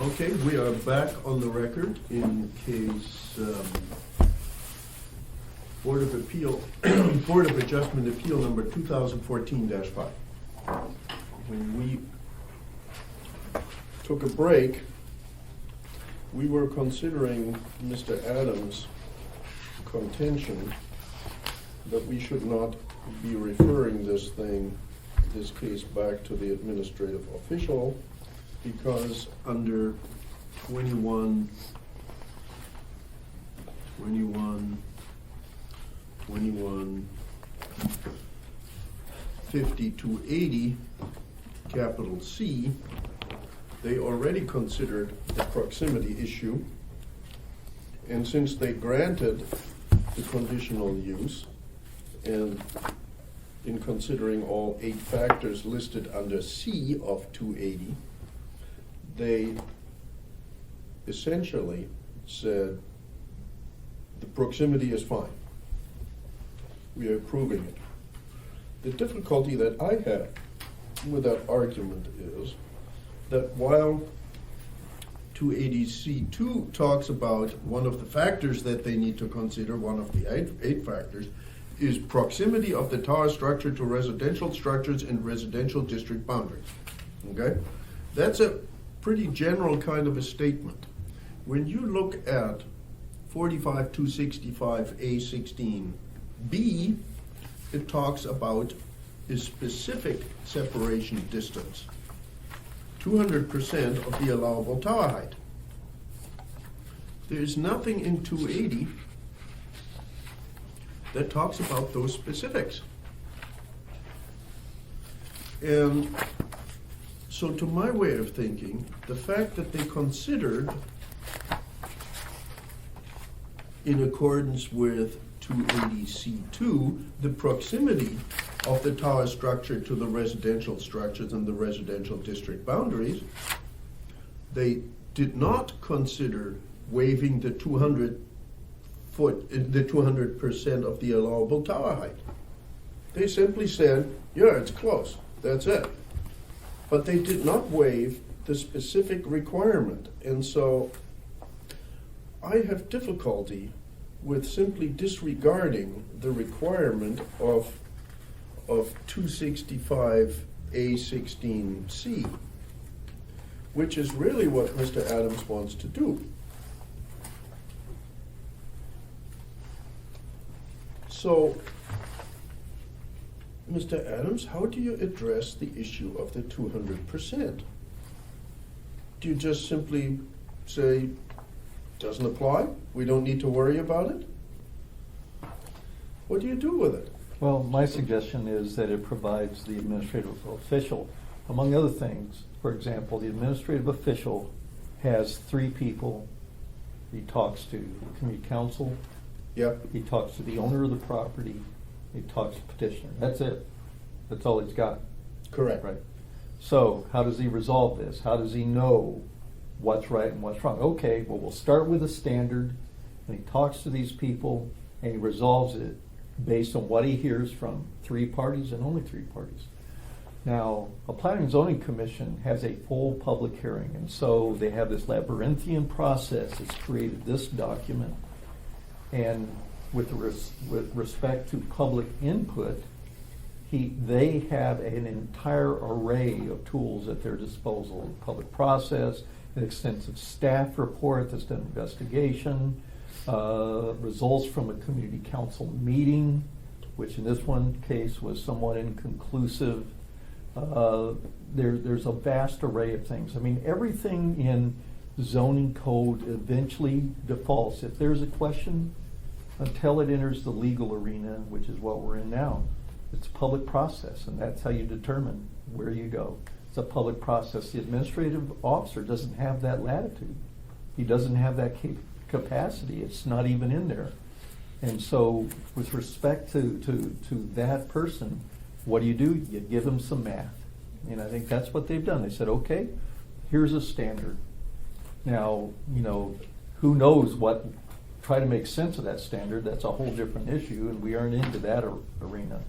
Okay, we are back on the record in case Board of Appeal, Board of Adjustment Appeal number 2014-5. When we took a break, we were considering Mr. Adams' contention that we should not be referring this case back to the administrative official, because under 2280, capital C, they already considered the proximity issue, and since they granted the conditional use, and in considering all 8 factors listed under C of 280, they essentially said the proximity is fine. We are approving it. The difficulty that I have with that argument is that while 280C2 talks about one of the factors that they need to consider, one of the 8 factors, is proximity of the tower structure to residential structures and residential district boundaries. Okay? That's a pretty general kind of a statement. When you look at 45265A16B, it talks about a specific separation distance, 200% of the allowable tower height. There's nothing in 280 that talks about those specifics. And so to my way of thinking, the fact that they considered, in accordance with 280C2, the proximity of the tower structure to the residential structures and the residential district boundaries, they did not consider waiving the 200% of the allowable tower height. They simply said, yeah, it's close, that's it. But they did not waive the specific requirement. And so I have difficulty with simply disregarding the requirement of 265A16C, which is really what Mr. Adams wants to do. So, Mr. Adams, how do you address the issue of the 200%? Do you just simply say, doesn't apply, we don't need to worry about it? What do you do with it? Well, my suggestion is that it provides the administrative official, among other things. For example, the administrative official has 3 people. He talks to the community council. Yep. He talks to the owner of the property. He talks to the petitioner. That's it. That's all he's got. Correct. Right. So how does he resolve this? How does he know what's right and what's wrong? Okay, well, we'll start with a standard, and he talks to these people, and he resolves it based on what he hears from 3 parties and only 3 parties. Now, a planning and zoning commission has a full public hearing, and so they have this labyrinthian process that's created this document. And with respect to public input, they have an entire array of tools at their disposal: public process, an extensive staff report that's done investigation, results from a community council meeting, which in this one case was somewhat inconclusive. There's a vast array of things. I mean, everything in zoning code eventually defaults. If there's a question, until it enters the legal arena, which is what we're in now, it's a public process, and that's how you determine where you go. It's a public process. The administrative officer doesn't have that latitude. He doesn't have that capacity. It's not even in there. And so with respect to that person, what do? You give them some math. And I think that's what they've done. They said, okay, here's a standard. Now, who knows what, try to make sense of that standard. That's a whole different issue, and we aren't into that arena.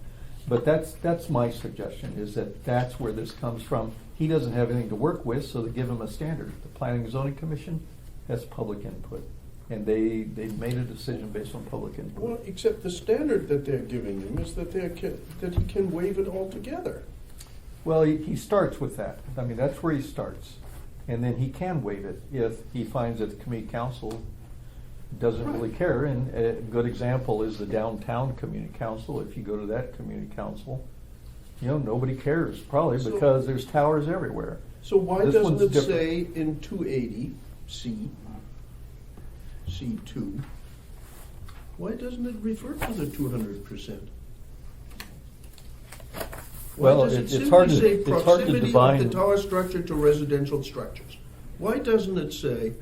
But that's my suggestion, is that that's where this comes from. he doesn't have anything to work with, so they give him a standard. The Planning and Zoning Commission has public input, and they made a decision based on public input. Well, except the standard that they're giving him is that that he can waive it altogether. Well, he starts with that. I mean, that's where he starts. And then he can waive it if he finds that the community council doesn't really care. And a good example is the downtown community council. If you go to that community council, you know, nobody cares, probably So- because there's towers everywhere. So why This doesn't one's it different. say in 280 C2, why doesn't it refer to the 200%? Well, Why does it it's simply hard to- say it's hard to proximity of divine- the tower structure to residential structures? Why doesn't it say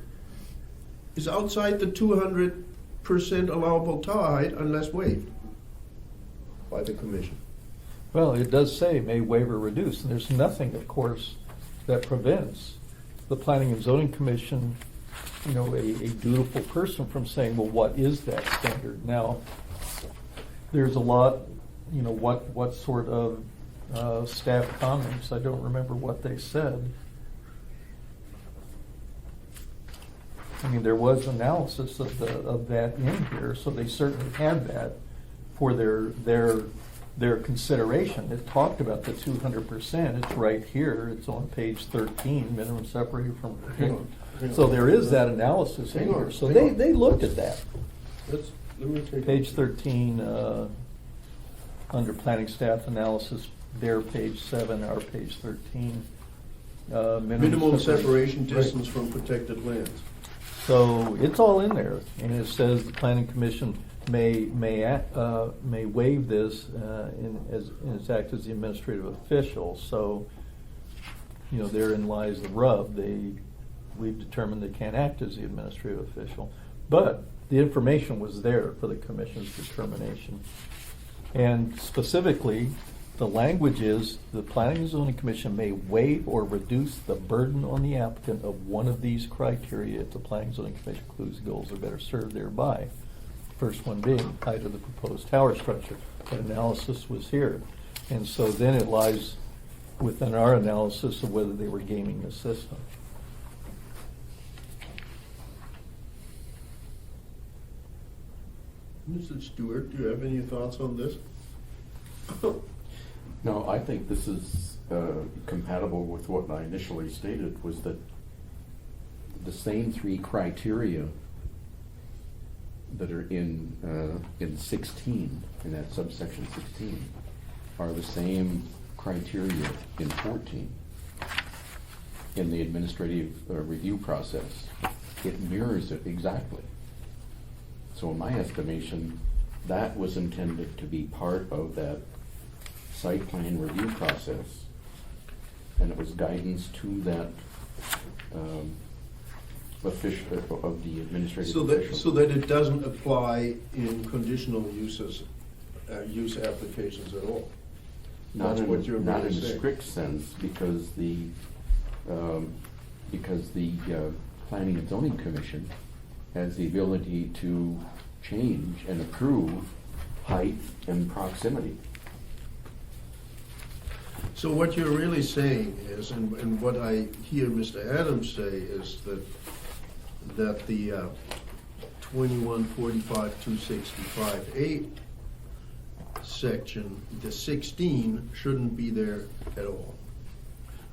is outside the 200% allowable tower height unless waived by the commission? Well, it does say may waive or reduce, and there's nothing, of course, that prevents the Planning and Zoning Commission, you know, a dutiful person from saying, well, what is that standard? Now, there's a lot, you know, what sort of staff comments, I don't remember what they said. I mean, there was analysis of that in here, so they certainly had that for their consideration. It talked about the 200%. It's right here. It's on page 13, minimum separated from. Hang on. So there is that analysis in Hang on, here. So hang on. they looked at that. Let me take Page 13, under planning staff analysis, their page 7, our page 13. minimum separation Right. distance from protected lands. So it's all in there, and it says the planning commission may waive this in its act as the administrative official. So, you know, therein lies the rub. We've determined they can't act as the administrative official, but the information was there for the commission's determination. And specifically, the language is, the Planning and Zoning Commission may waive or reduce the burden on the applicant of one of these criteria if the Planning and Zoning Commission concludes the goals are better served thereby. First one being height of the proposed tower structure. That analysis was here. And so then it lies within our analysis of whether they were gaming the system. Mr. Stewart, do you have any thoughts on this? No, I think this is compatible with what I initially stated, was that the same three criteria that are in 16, in that subsection 16, are the same criteria in 14 in the administrative review process. It mirrors it exactly. So in my estimation, that was intended to be part of that site plan review process, and it was guidance to that official of the administrative official. So that it doesn't apply in conditional uses, use applications at all? Not That's what you're not really in a saying. strict sense, because the Planning and Zoning Commission has the ability to change and approve height and proximity. So what you're really saying is, and what I hear Mr. Adams say, is that the 2145-265A section, the 16, shouldn't be there at all.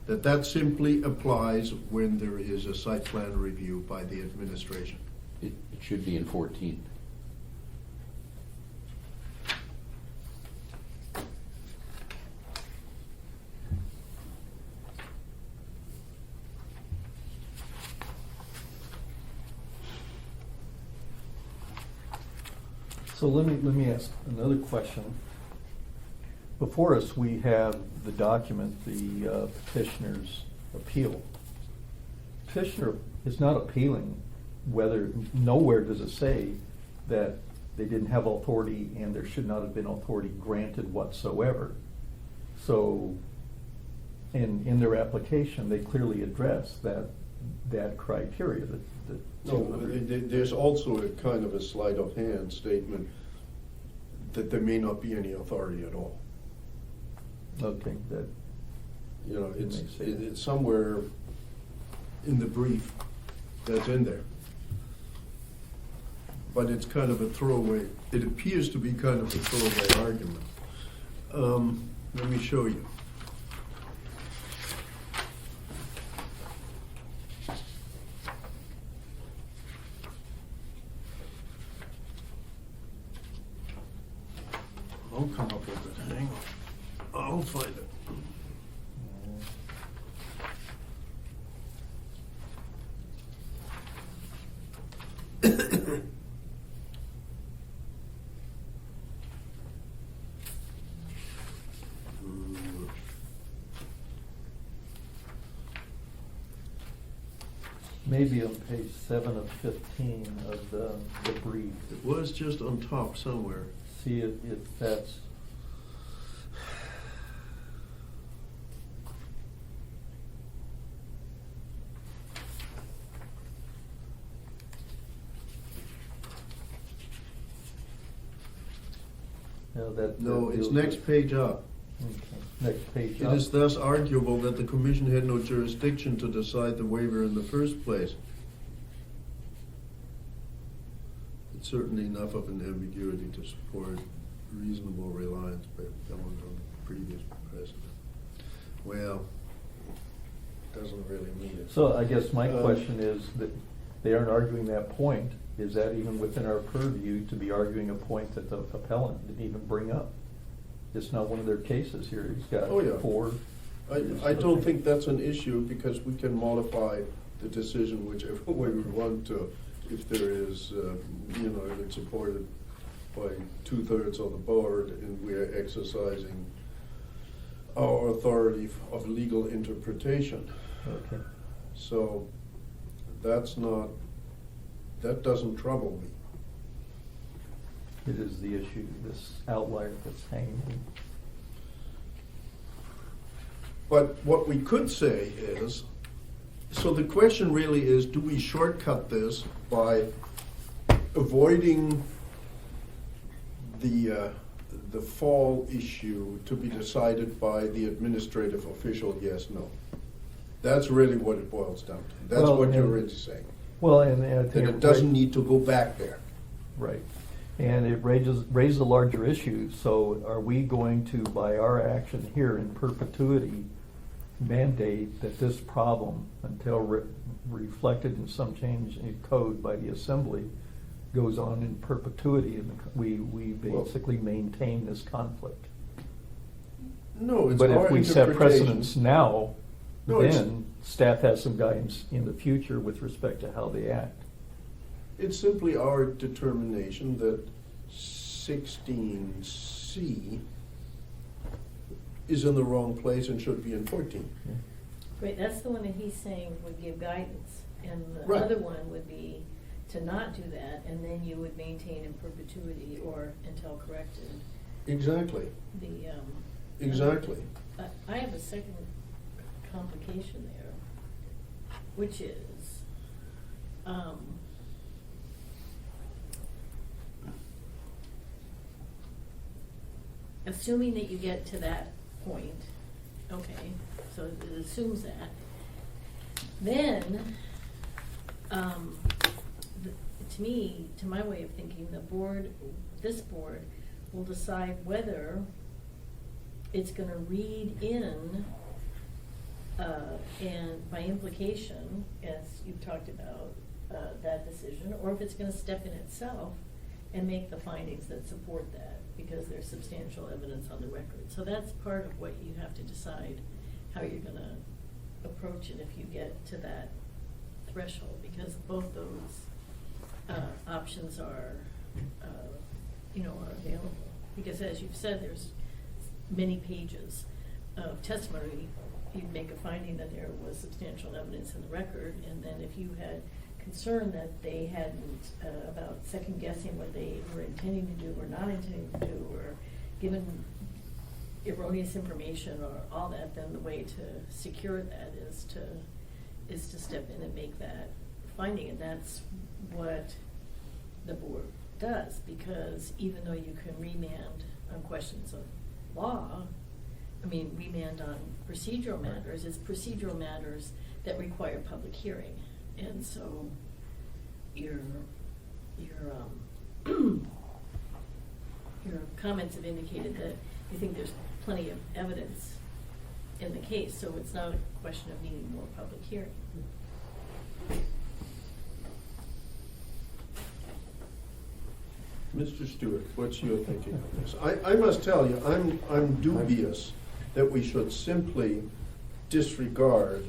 That simply applies when there is a site plan review by the administration. It should be in 14. So let me ask another question. Before us, we have the document, the petitioner's appeal. Petitioner is not appealing whether, nowhere does it say that they didn't have authority and there should not have been authority granted whatsoever. So in their application, they clearly address that criteria, that No, there's also a kind of a sleight of hand statement that there may not be any authority at all. Okay, You know, It makes sense. it's somewhere in the brief that's in there. But it's kind of a throwaway, it appears to be kind of a throwaway argument. Let me show you. I'll come up with it, hang on. I'll find it. Maybe on page 7 of 15 of the brief. It was just on top somewhere. See if that's, No, it's next page up. Okay, next page It up. is thus arguable that the commission had no jurisdiction to decide the waiver in the first place. It's certainly enough of an ambiguity to support reasonable reliance by appellant on previous precedent. Well, doesn't really mean it. So I guess my question is that they aren't arguing that point. Is that even within our purview to be arguing a point that the appellant didn't even bring up? It's not one of their cases here. He's got Oh, yeah. 4. I don't think that's an issue because we can modify the decision whichever way we want to. If there is, if it's supported by 2/3 on the board and we are exercising our authority of legal interpretation. Okay. So that doesn't trouble me. It is the issue, this outlier that's hanging. But what we could say is, so the question really is, do we shortcut this by avoiding the fall issue to be decided by the administrative official, yes, no? That's really what it boils down to. That's Well, what you're and- really saying. Well, and I That think it doesn't need to go back there. Right. And it raises a larger issue. So are we going to, by our action here in perpetuity, mandate that this problem, until reflected in some change in code by the assembly, goes on in perpetuity, and we basically maintain this conflict? No, it's But our if we set interpretation. precedents now, No, it's- then staff has some guidance in the future with respect to how they act. It's simply our determination that 16C is in the wrong place and should be in 14. Right, that's the one that he's saying would give guidance, and the Right. other one would be to not do that, and then you would maintain in perpetuity or until corrected Exactly, the, exactly. I have a second complication there, which is, assuming that you get to that point, okay, so it assumes that, then, to me, to my way of thinking, this board will decide whether it's gonna read in, and by implication, as you've talked about, that decision, or if it's gonna step in itself and make the findings that support that, because there's substantial evidence on the record. So that's part of what you have to decide, how you're gonna approach it if you get to that threshold, because both those options are available. Because as you've said, there's many pages of testimony. You'd make a finding that there was substantial evidence in the record, and then if you had concern that they hadn't, about second guessing what they were intending to do or not intending to do, or given erroneous information or all that, then the way to secure that is to step in and make that finding, and that's what the board does, because even though you can remand on questions of law, remand on procedural matters, it's procedural matters that require public hearing. And so your comments have indicated that you think there's plenty of evidence in the case, so it's not a question of needing more public hearing. Mr. Stewart, what's your thinking on this? I must tell you, I'm dubious that we should simply disregard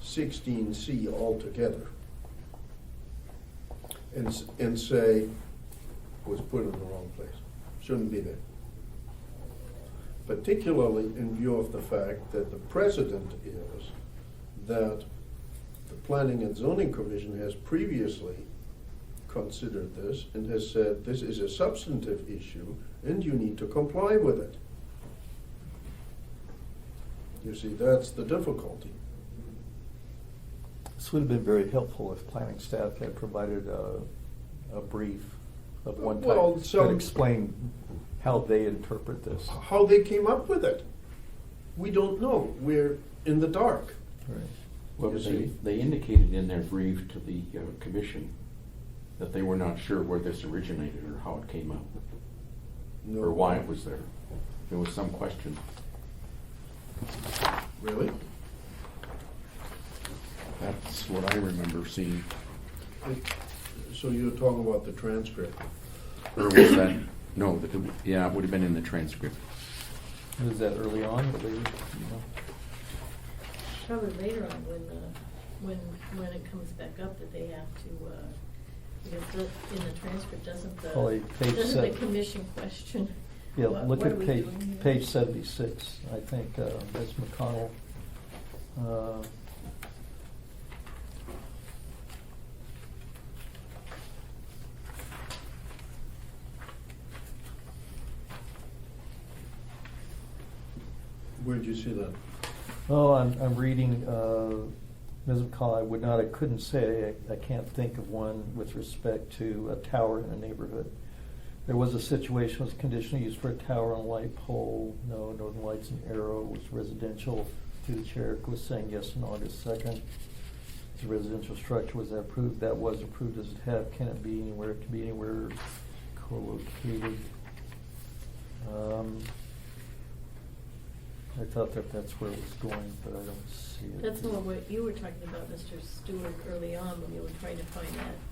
16C altogether and say was put in the wrong place. Shouldn't be there. Particularly in view of the fact that the precedent is that the Planning and Zoning Commission has previously considered this and has said this is a substantive issue and you need to comply with it. You see, that's the difficulty. This would have been very helpful if planning staff had provided a brief of one type Well, that explained how they interpret this. How they came up with it, we don't know. We're in the dark. Right. Well, You see? they indicated in their brief to the commission that they were not sure where this originated or how it came up, No. or why it was there. There was some question. Really? That's what I remember seeing. So you're talking about the transcript? Or was that, no, yeah, it would have been in the transcript. Was that early on or later? You know? Probably later on when it comes back up that they have to, because in the transcript, Probably page doesn't the 7. commission question? Yeah, what- look what are at we page, doing here? page 76, I think, Ms. McConnell. Where'd you see that? Oh, I'm reading, Ms. McCall, I couldn't say, I can't think of one with respect to a tower in a neighborhood. There was a situation, was conditional use for a tower on a light pole, no, Northern Lights and Arrow was residential. Through the chair, was saying yes on August 2nd. The residential structure, was that approved? That was approved. Does it have, can it be anywhere? It can be anywhere co-located. I thought that's where it was going, but I don't see it. That's more what you were talking about, Mr. Stewart, early on when you were trying to find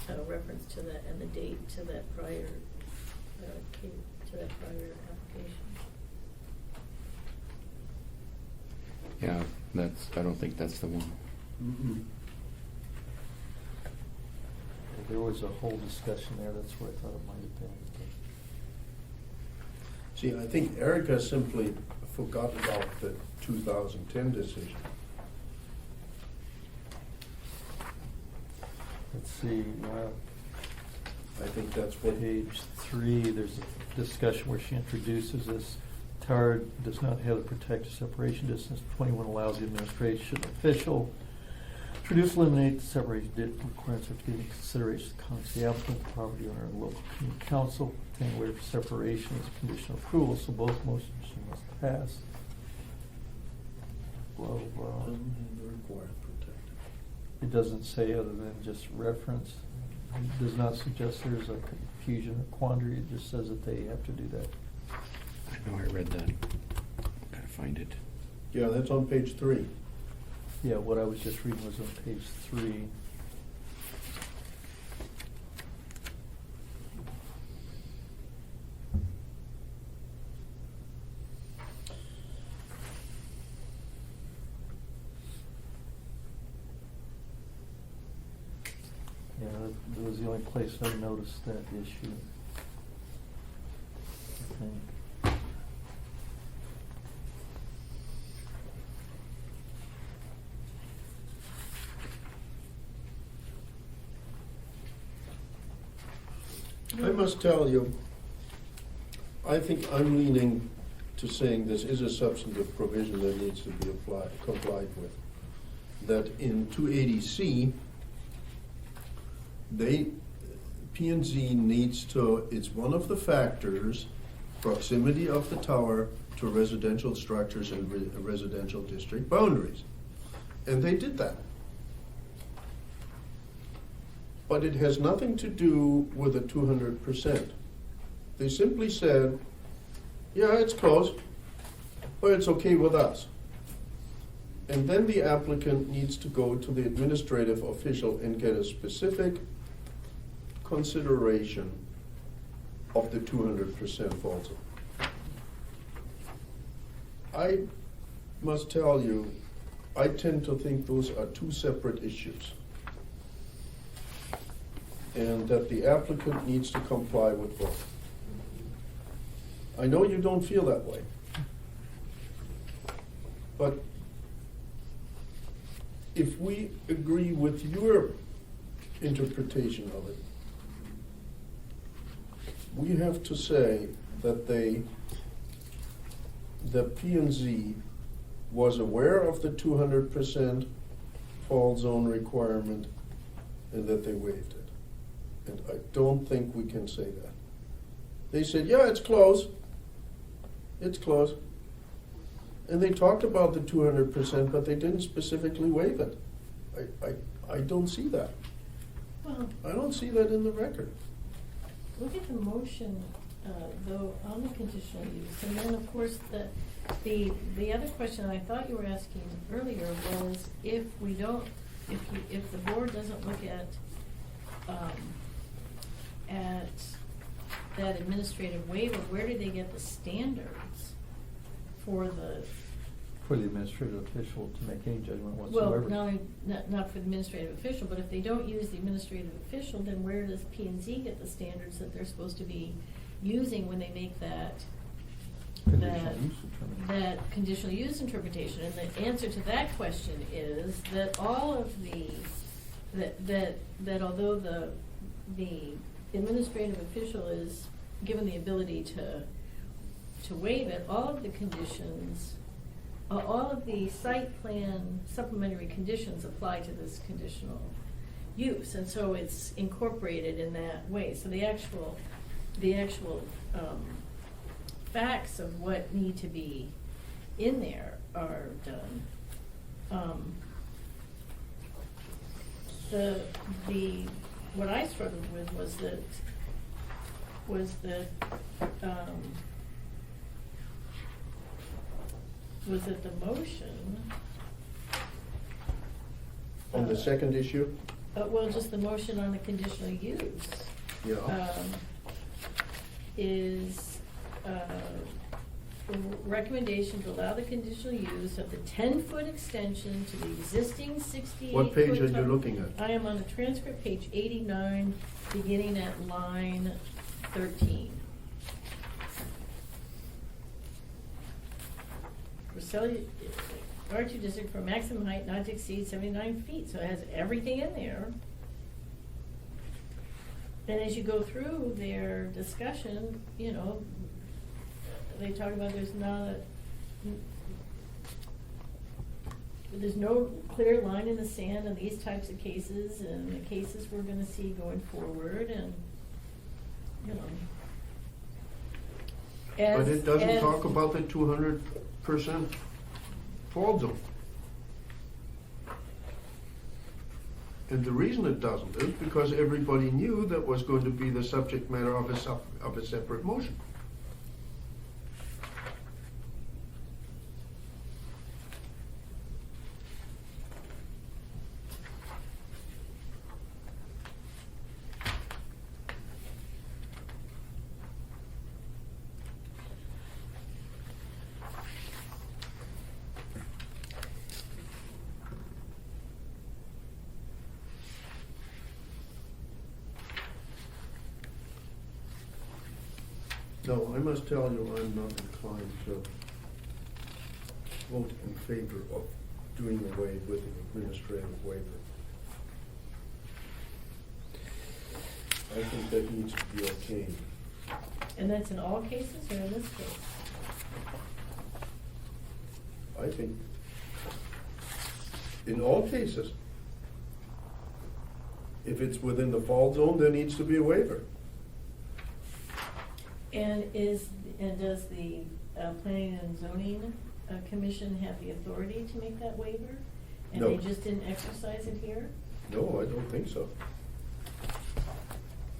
that reference to that and the date to that prior application. Yeah, I don't think that's the one. Mm-mm. There was a whole discussion there, that's where I thought it might have been. See, I think Erica simply forgot about the 2010 decision. Let's see, I think that's what page 3, there's a discussion where she introduces this. Tower does not have the protected separation distance. 21 allows the administration official to reduce, eliminate the separation distance requirements have to be in consideration of the applicant, the property owner, and local community council. Obtaining waiver for separation is conditional approval, so both motions must pass. Blah, blah, blah. required protected. It doesn't say other than just reference. It does not suggest there's a confusion or quandary. It just says that they have to do that. I know I read that. Gotta find it. Yeah, that's on page 3. Yeah, what I was just reading was on page 3. Yeah, that was the only place I noticed that issue. I think. I must tell you, I think I'm leaning to saying this is a substantive provision that needs to be complied with. That in 280C, P&Z needs to, it's one of the factors, proximity of the tower to residential structures and residential district boundaries. And they did that. But it has nothing to do with the 200%. They simply said, yeah, it's close, but it's okay with us. And then the applicant needs to go to the administrative official and get a specific consideration of the 200% fall zone. I must tell you, I tend to think those are two separate issues, and that the applicant needs to comply with both. I know you don't feel that way, but if we agree with your interpretation of it, we have to say that the P&Z was aware of the 200% fall zone requirement and that they waived it. And I don't think we can say that. They said, yeah, it's close. It's close. And they talked about the 200%, but they didn't specifically waive it. I don't see that. Well, I don't see that in the record. look at the motion, though, on the conditional use. And then, of course, the other question I thought you were asking earlier was if the board doesn't look at that administrative waiver, where do they get the standards for the? For the administrative official to make any judgment whatsoever. Well, not for the administrative official, but if they don't use the administrative official, then where does P&Z get the standards that they're supposed to be using when they make that conditional use interpretation? And the answer to that question is that all of that although the administrative official is given the ability to waive it, all of the conditions, all of the site plan supplementary conditions apply to this conditional use, and so it's incorporated in that way. So the actual facts of what need to be in there are done. What I struggled with was that the motion. On the second issue? Well, just the motion on the conditional use. Yeah. Is recommendation to allow the conditional use of the 10-foot extension to the existing 68-foot. What page are you looking at? I am on the transcript, page 89, beginning at line 13. R2 district for maximum height not to exceed 79 feet, so it has everything in there. And as you go through their discussion, they talk about there's no clear line in the sand in these types of cases, and the cases we're gonna see going forward, and, But it doesn't talk about the 200% fall zone. And the reason it doesn't is because everybody knew that was going to be the subject matter of a separate motion. No, I must tell you, I'm not inclined to vote in favor of doing away with the administrative waiver. I think that needs to be okayed. And that's in all cases, or in this case? I think in all cases, if it's within the fall zone, there needs to be a waiver. And does the Planning and Zoning Commission have the authority to make that waiver? And No. they just didn't exercise it here? No, I don't think so.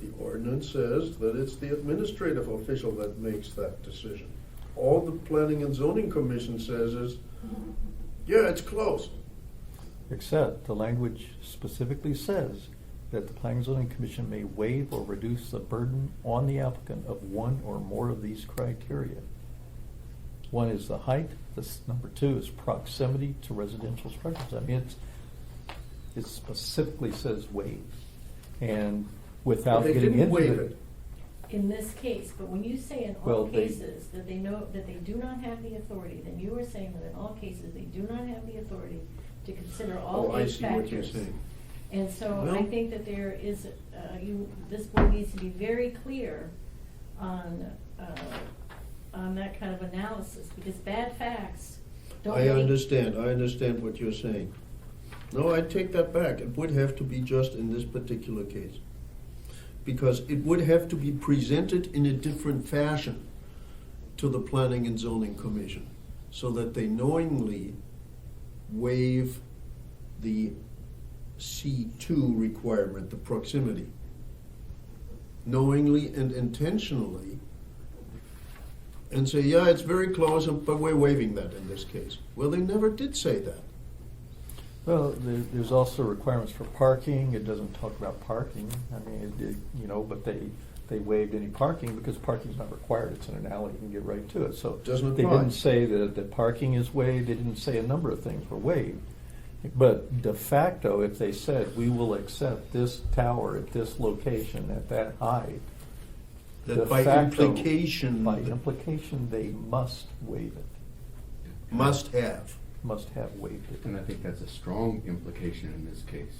The ordinance says that it's the administrative official that makes that decision. All the Planning and Zoning Commission says is, yeah, it's close. Except the language specifically says that the Planning and Zoning Commission may waive or reduce the burden on the applicant of one or more of these criteria. One is the height, number two is proximity to residential structures. I mean, it specifically says waive. And without They getting didn't into waive it. it. In this case, but when you say in Well, all they- cases that they know, that they do not have the authority, then you are saying that in all cases, they do not have the authority to consider all Oh, I eight see what you're factors. saying. And so I Well- think that there is, this board needs to be very clear on that kind of analysis, because bad facts don't I make. understand what you're saying. No, I take that back. It would have to be just in this particular case. Because it would have to be presented in a different fashion to the Planning and Zoning Commission, so that they knowingly waive the C2 requirement, the proximity. Knowingly and intentionally, and say, yeah, it's very close, but we're waiving that in this case. Well, they never did say that. Well, there's also requirements for parking. It doesn't talk about parking. I mean, it did, but they waived any parking because parking's not required. It's in an alley. You can get right to it. So Doesn't they apply. didn't say that the parking is waived. They didn't say a number of things were waived. But de facto, if they said, we will accept this tower at this location at that height, de That by facto, implication, by implication, they must waive it. must have. Must have waived it. And I think that's a strong implication in this case.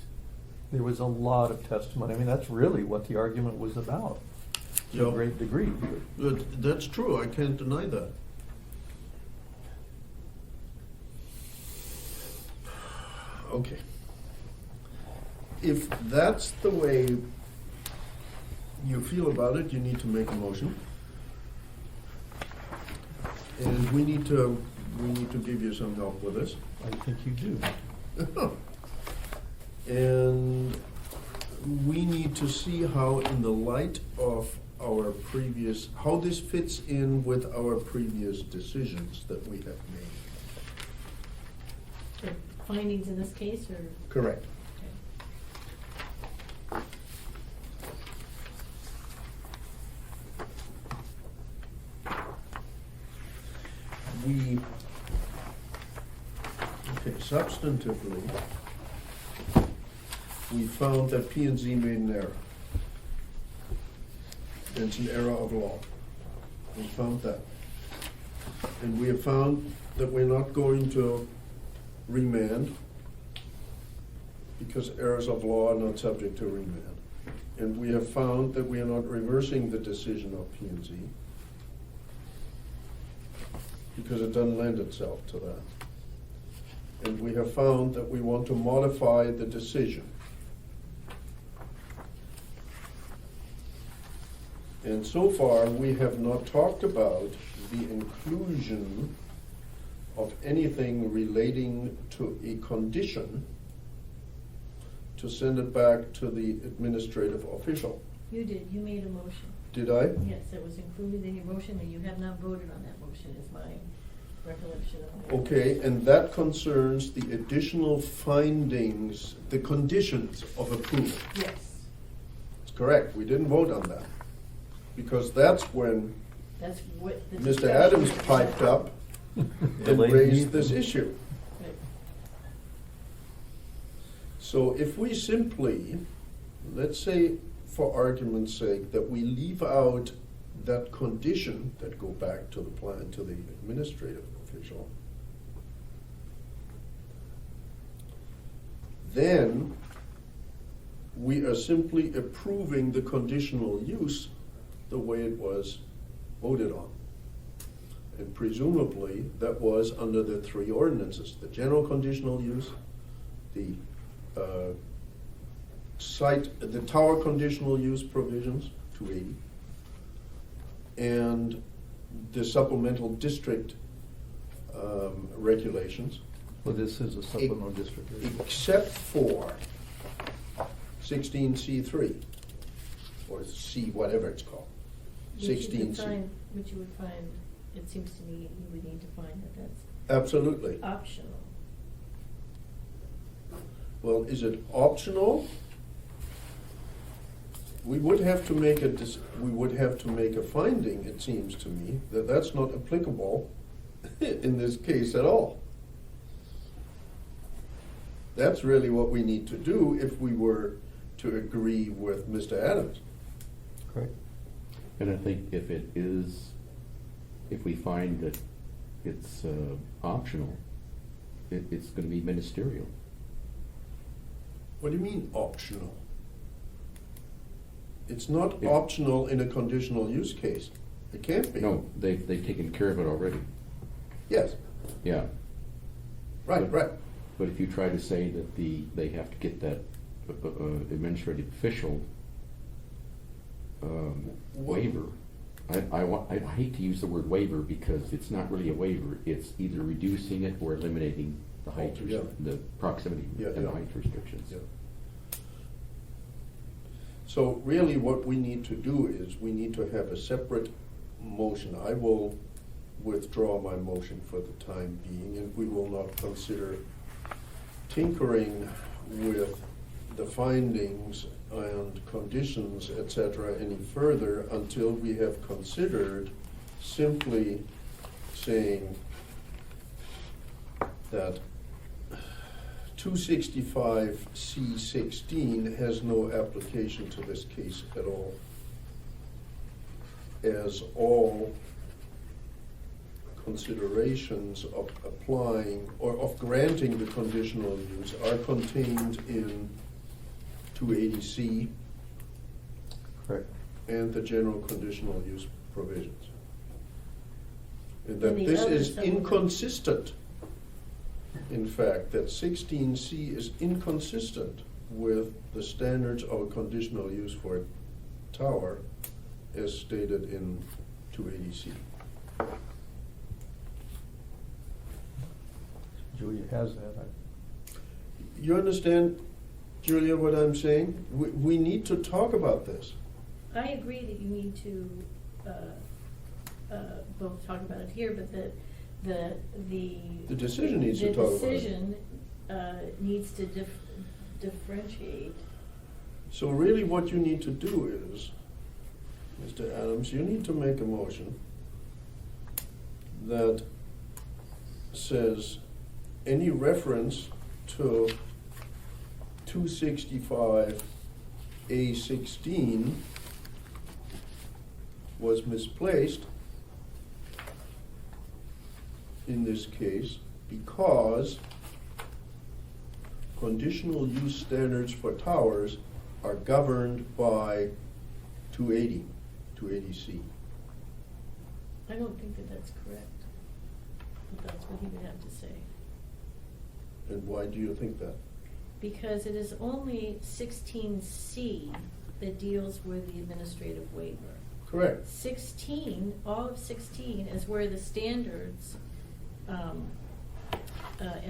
There was a lot of testimony. I mean, that's really what the argument was about, to Yeah. a great degree. That's true, I can't deny that. Okay. If that's the way you feel about it, you need to make a motion. And we need to give you some help with this. I think you do. And we need to see how, in the light of our previous, how this fits in with our previous decisions that we have made. The findings in this case, or? Correct. Okay. Okay, substantively, we found that P and Z made an error. It's an error of law. We found that. And we have found that we're not going to remand because errors of law are not subject to remand. And we have found that we are not reversing the decision of P and Z because it doesn't lend itself to that. And we have found that we want to modify the decision. And so far, we have not talked about the inclusion of anything relating to a condition to send it back to the administrative official. You did, you made a motion. Did I? Yes, it was included in your motion, and you have not voted on that motion, is my recollection of it. Okay, and that concerns the additional findings, the conditions of approval. Yes, It's correct, we didn't vote on that. Because that's when that's what the Mr. discussion Adams is piped about. up and Delayed raised the- this issue. Right. So if we simply, let's say for argument's sake, that we leave out that condition that go back to the plan, to the administrative official, then we are simply approving the conditional use the way it was voted on. And presumably, that was under the three ordinances: the general conditional use, the the tower conditional use provisions, 280, and the supplemental district regulations, Well, this is a supplemental district. except for 16C3, or C, whatever it's called. Which you would 16C. find, it seems to me, you would need to find that that's Absolutely. optional. Well, is it optional? We would have to make a finding, it seems to me, that that's not applicable in this case at all. That's really what we need to do if we were to agree with Mr. Adams. Correct. And I think if we find that it's optional, it's gonna be ministerial. What do you mean optional? It's not If- optional in a conditional use case. It can't be. No, they've taken care of it already, Yes, yeah. right, right. But if you try to say that they have to get that administrative official waiver, I hate to use the word waiver because it's not really a waiver. It's either reducing it or eliminating the height, Yeah. the proximity Yeah, and the yeah. height restrictions. Yeah. So really what we need to do is we need to have a separate motion. I will withdraw my motion for the time being, and we will not consider tinkering with the findings and conditions, etc., any further until we have considered simply saying that 265C16 has no application to this case at all, as all considerations of applying or of granting the conditional use are contained in 280C Correct. and the general conditional use provisions. And that And the this other is supplement- inconsistent. In fact, that 16C is inconsistent with the standards of a conditional use for a tower as stated in 280C. Julia has that. You understand, Julia, what I'm saying? We need to talk about this. I agree that you need to both talk about it here, but the decision needs to talk about it. The decision needs to differentiate. So really what you need to do is, Mr. Adams, you need to make a motion that says any reference to 265A16 was misplaced in this case because conditional use standards for towers are governed by 280C. I don't think that that's correct. But that's what he would have to say. And why do you think that? Because it is only 16C that deals with the administrative waiver. Correct. 16, all of 16 is where the standards and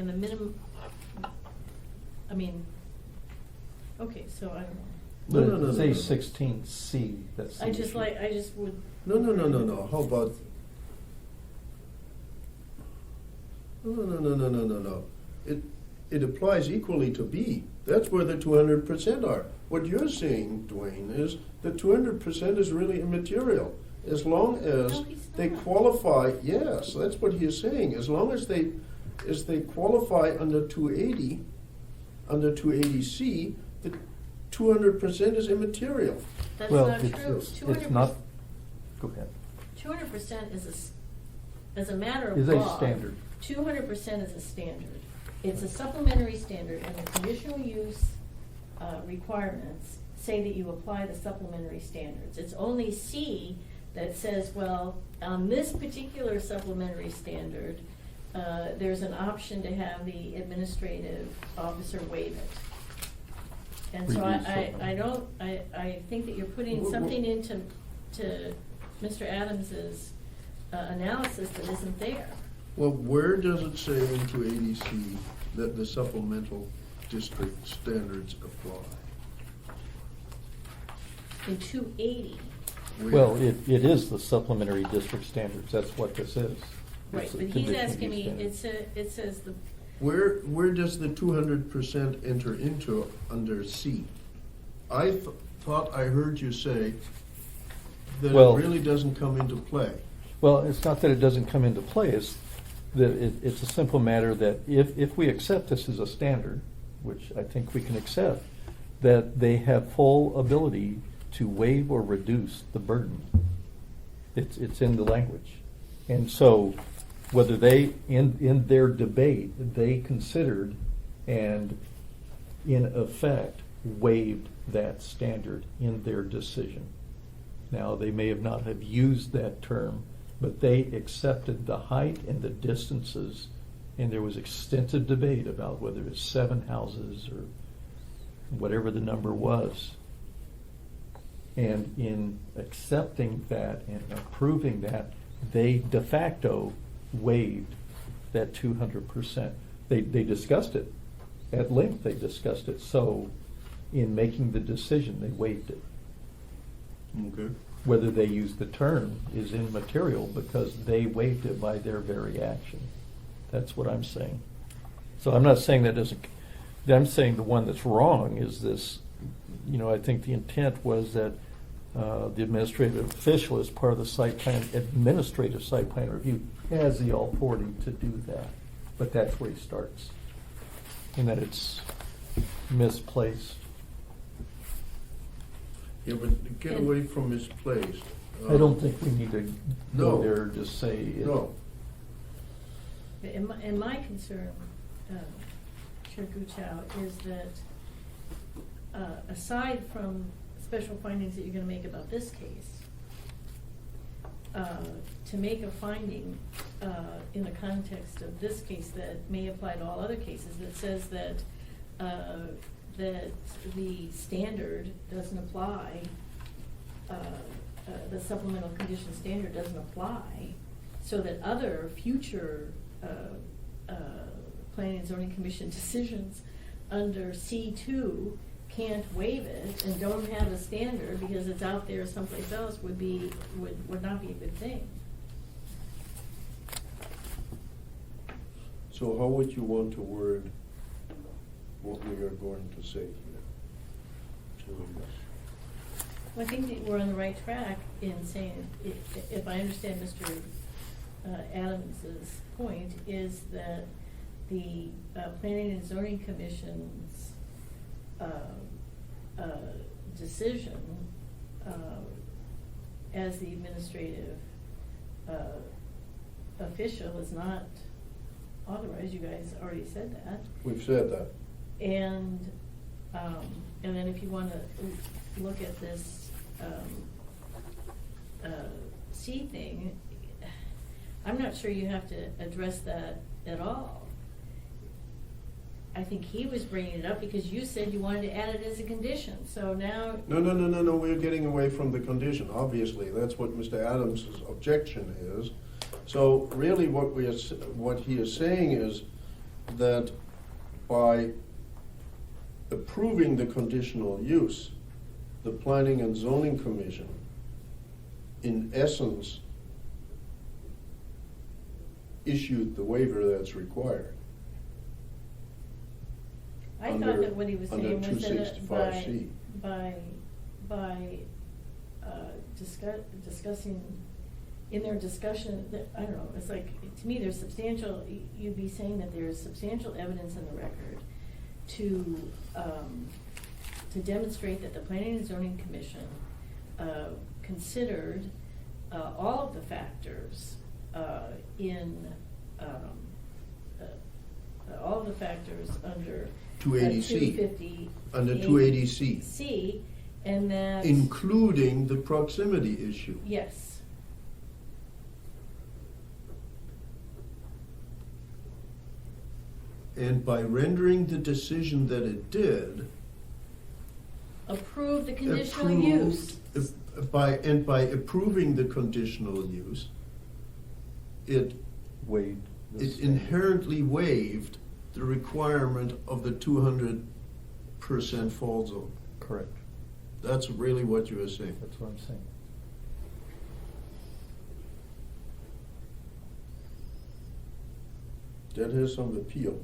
the minimum, I mean, okay, so I don't know. But No, no, it no, says no. 16C, that's the I just issue. would. No. How about? No. It applies equally to B. That's where the 200% are. What you're saying, Dwayne, is that 200% is really immaterial. As long as No, he's they not. qualify, yes, that's what he is saying. As long as they qualify under 280C, the 200% is immaterial. That's Well, not true. it's not, go ahead. 200% as a matter of Is law. a standard. 200% is a standard. It's a supplementary standard, and the conditional use requirements say that you apply the supplementary standards. It's only C that says, well, on this particular supplementary standard, there's an option to have the administrative officer waive it. And so Reduce I think that you're putting something into Mr. Adams's analysis that isn't there. Well, where does it say in 280C that the supplemental district standards apply? In 280, Where? Well, it is the supplementary district standards, that's what this is. right, It's the but he's conditional asking use me, standard. it says the, Where does the 200% enter into under C? I thought I heard you say that Well- it really doesn't come into play. Well, it's not that it doesn't come into play, it's that it's a simple matter that if we accept this as a standard, which I think we can accept, that they have full ability to waive or reduce the burden. It's in the language. And so whether they, in their debate, they considered and in effect waived that standard in their decision. Now, they may have not have used that term, but they accepted the height and the distances, and there was extensive debate about whether it's 7 houses or whatever the number was. And in accepting that and approving that, they de facto waived that 200%. They discussed it at length, they discussed it. So in making the decision, they waived it. Okay. Whether they use the term is immaterial because they waived it by their very action. That's what I'm saying. So I'm not saying that doesn't, I'm saying the one that's wrong is this, I think the intent was that the administrative official, as part of the administrative site plan review, has the authority to do that. But that's where he starts. And that it's misplaced. Yeah, but get away from misplaced. I don't think we need to go No. there and just say it. No. and my concern, Chair Guchow, is that aside from special findings that you're gonna make about this case, to make a finding in the context of this case that may apply to all other cases, that says that that the standard doesn't apply, the supplemental condition standard doesn't apply, so that other future planning and zoning commission decisions under C2 can't waive it and don't have a standard because it's out there someplace else would not be a good thing. So how would you want to word what we are going to say here? Well, I think that we're on the right track in saying, if I understand Mr. Adams's point, is that the Planning and Zoning Commission's decision as the administrative official is not authorized. You guys already said that. We've said that. And then if you want to look at this C thing, I'm not sure you have to address that at all. I think he was bringing it up because you said you wanted to add it as a condition, so now. No, we're getting away from the condition, obviously, that's what Mr. Adams's objection is. So really what he is saying is that by approving the conditional use, the Planning and Zoning Commission, in essence, issued the waiver that's required. I thought that what he was under saying was that 265C. by discussing, in their discussion, that, I don't know, it's like, to me, there's substantial, you'd be saying that there's substantial evidence in the record to demonstrate that the Planning and Zoning Commission considered all of the factors in all of the factors under 280C. 250 Under 280C. C, and that Including the proximity issue. yes. And by rendering the decision that it did, Approve the conditional use. by approving the conditional use, it Waived. the it standard. inherently waived the requirement of the 200% fall zone. Correct. That's really what you were saying. That's what I'm saying. That has some appeal.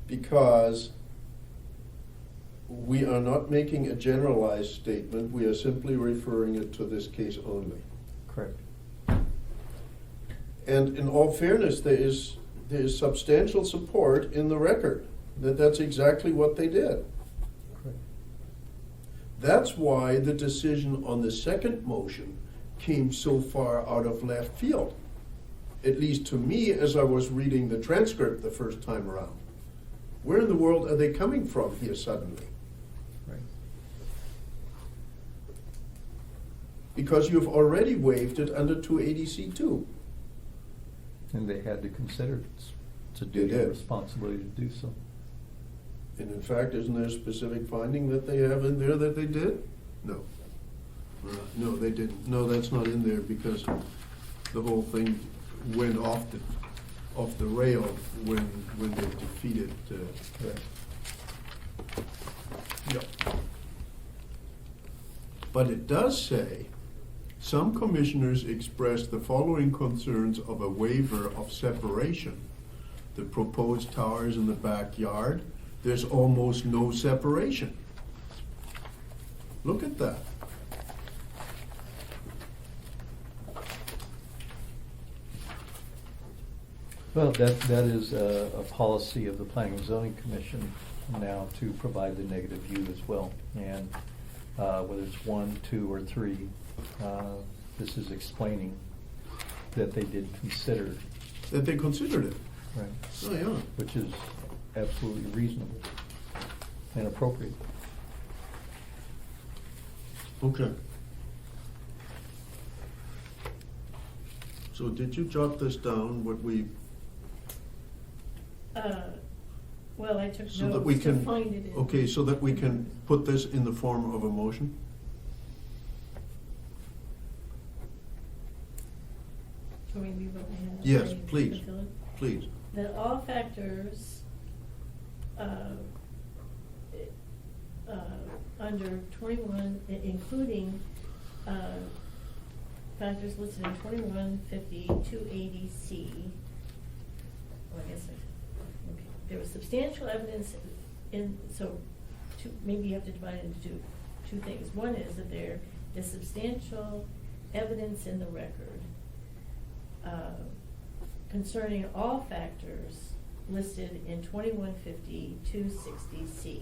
Because we are not making a generalized statement, we are simply referring it to this case only. Correct. And in all fairness, there is substantial support in the record that that's exactly what they did. Correct. That's why the decision on the second motion came so far out of left field. At least to me, as I was reading the transcript the first time around. Where in the world are they coming from here suddenly? Right. Because you've already waived it under 280C2. And they had to consider it to They do their did. responsibility to do so. And in fact, isn't there a specific finding that they have in there that they did? No. No, they didn't. No, that's not in there because the whole thing went off the rail when they defeated. Correct. Yep. But it does say, some commissioners expressed the following concerns of a waiver of separation. The proposed towers in the backyard, there's almost no separation. Look at that. Well, that is a policy of the Planning and Zoning Commission now to provide the negative view as well. And whether it's 1, 2, or 3, this is explaining that they did consider, That they considered it. right, Oh, yeah. which is absolutely reasonable and appropriate. Okay. So did you jot this down, what we, Well, I took so that we notes to can, find it in. okay, so that we can put this in the form of a motion? Can we read what I have? Yes, So you please. can fill it? Please. That all factors under 21, including factors listed in 2150 280C. Well, I guess okay. There was substantial evidence in, so maybe you have to divide it into two things. One is that there is substantial evidence in the record concerning all factors listed in 2150 260C.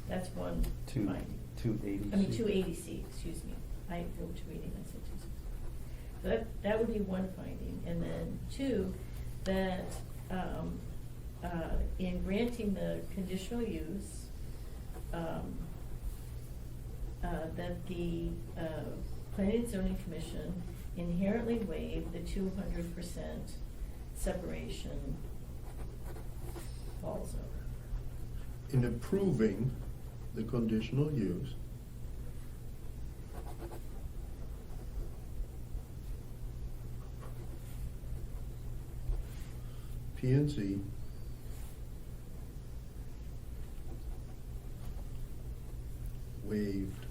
That's one finding. 280. I mean, 280C, excuse me. I wrote 280, I said 260. So that would be one finding. And then two, that in granting the conditional use, that the Planning and Zoning Commission inherently waived the 200% separation fall zone. In approving the conditional use, P&Z waived.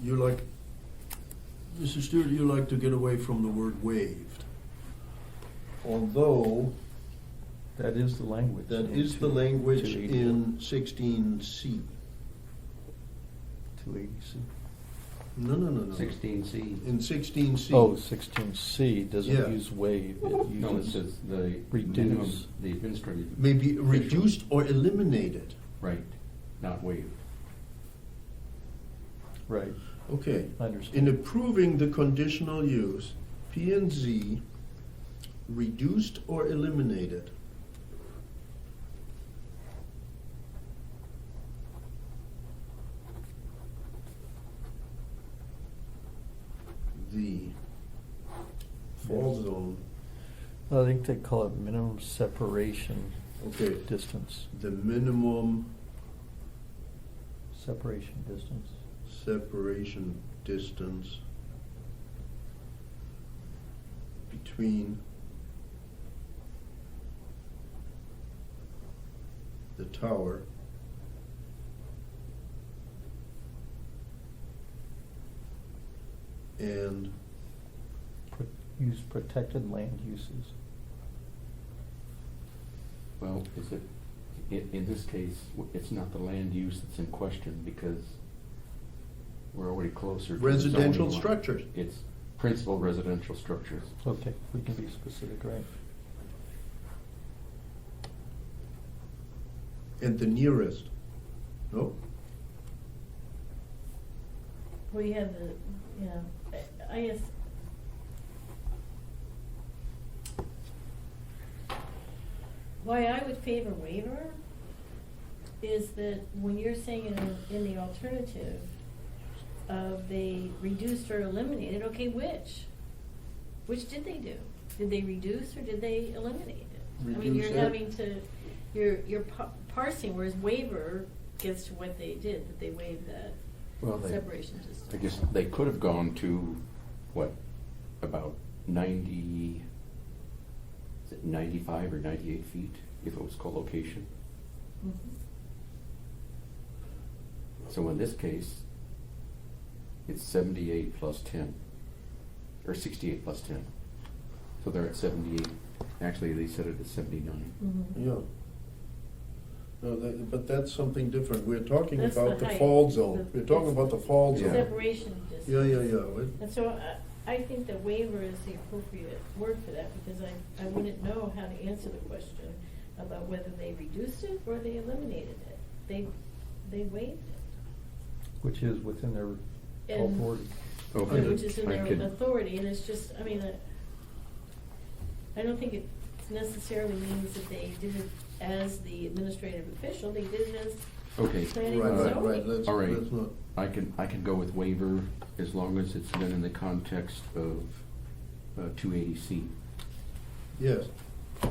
You like, Mr. Stewart, you like to get away from the word waived. Although, That is the language. that in is the 2- language 280. in 16C. 280C. No. 16C. In 16C. Oh, 16C Yeah. doesn't use waive, it No, it uses says the reduce. minimum, the administrative. May be reduced or eliminated. Right, not waived. Right, Okay. I understand. In approving the conditional use, P&Z reduced or eliminated the fall zone, I think they call it minimum separation okay, distance. the minimum Separation distance. separation distance between the tower and Use protected land uses. Well, is it, in this case, it's not the land use that's in question because we're already closer to the residential zoning line. structures. It's principal residential structures. Okay, we can be specific, right? And the nearest. No? Well, you have the, I guess. Why I would favor waiver is that when you're saying in the alternative of they reduced or eliminated, okay, which? Which did they do? Did they reduce or did they eliminate it? I mean, Reduce you're it. having to, you're parsing, whereas waiver gets to what they did, that they waived that Well, separation distance. I guess they could have gone to, what, about 90, is it 95 or 98 feet if it was co-location? Mhm. So in this case, it's 78 plus 10, or 68 plus 10. So they're at 78. Actually, they set it at 79. Mhm. Yeah. No, but that's something different. We're talking That's about the the height. fall zone. The- We're talking about the fall Yeah. zone. Separation distance. Yeah. And so I think that waiver is the appropriate word for that, because I wouldn't know how to answer the question about whether they reduced it or they eliminated it. They waived it. Which is within their And- authority. Okay. Which is in I their could- authority, and it's just, I mean, I don't think it necessarily means that they did it as the administrative official, they did it as Okay. planning Right, and right, zoning. right. Let's All right. not. I can go with waiver as long as it's done in the context of 280C. Yes. I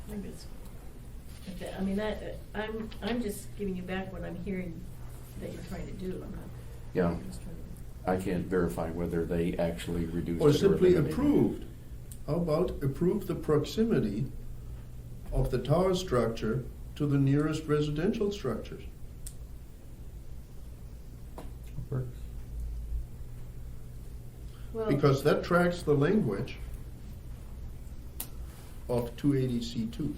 think it's- okay, I mean, I'm just giving you back what I'm hearing that you're trying to do, I'm not. Yeah. I'm just trying to- I can't verify whether they actually reduced it Or simply eliminated it. approved. How about approve the proximity of the tower structure to the nearest residential structures? Works. Well, Because that tracks the language of 280C2.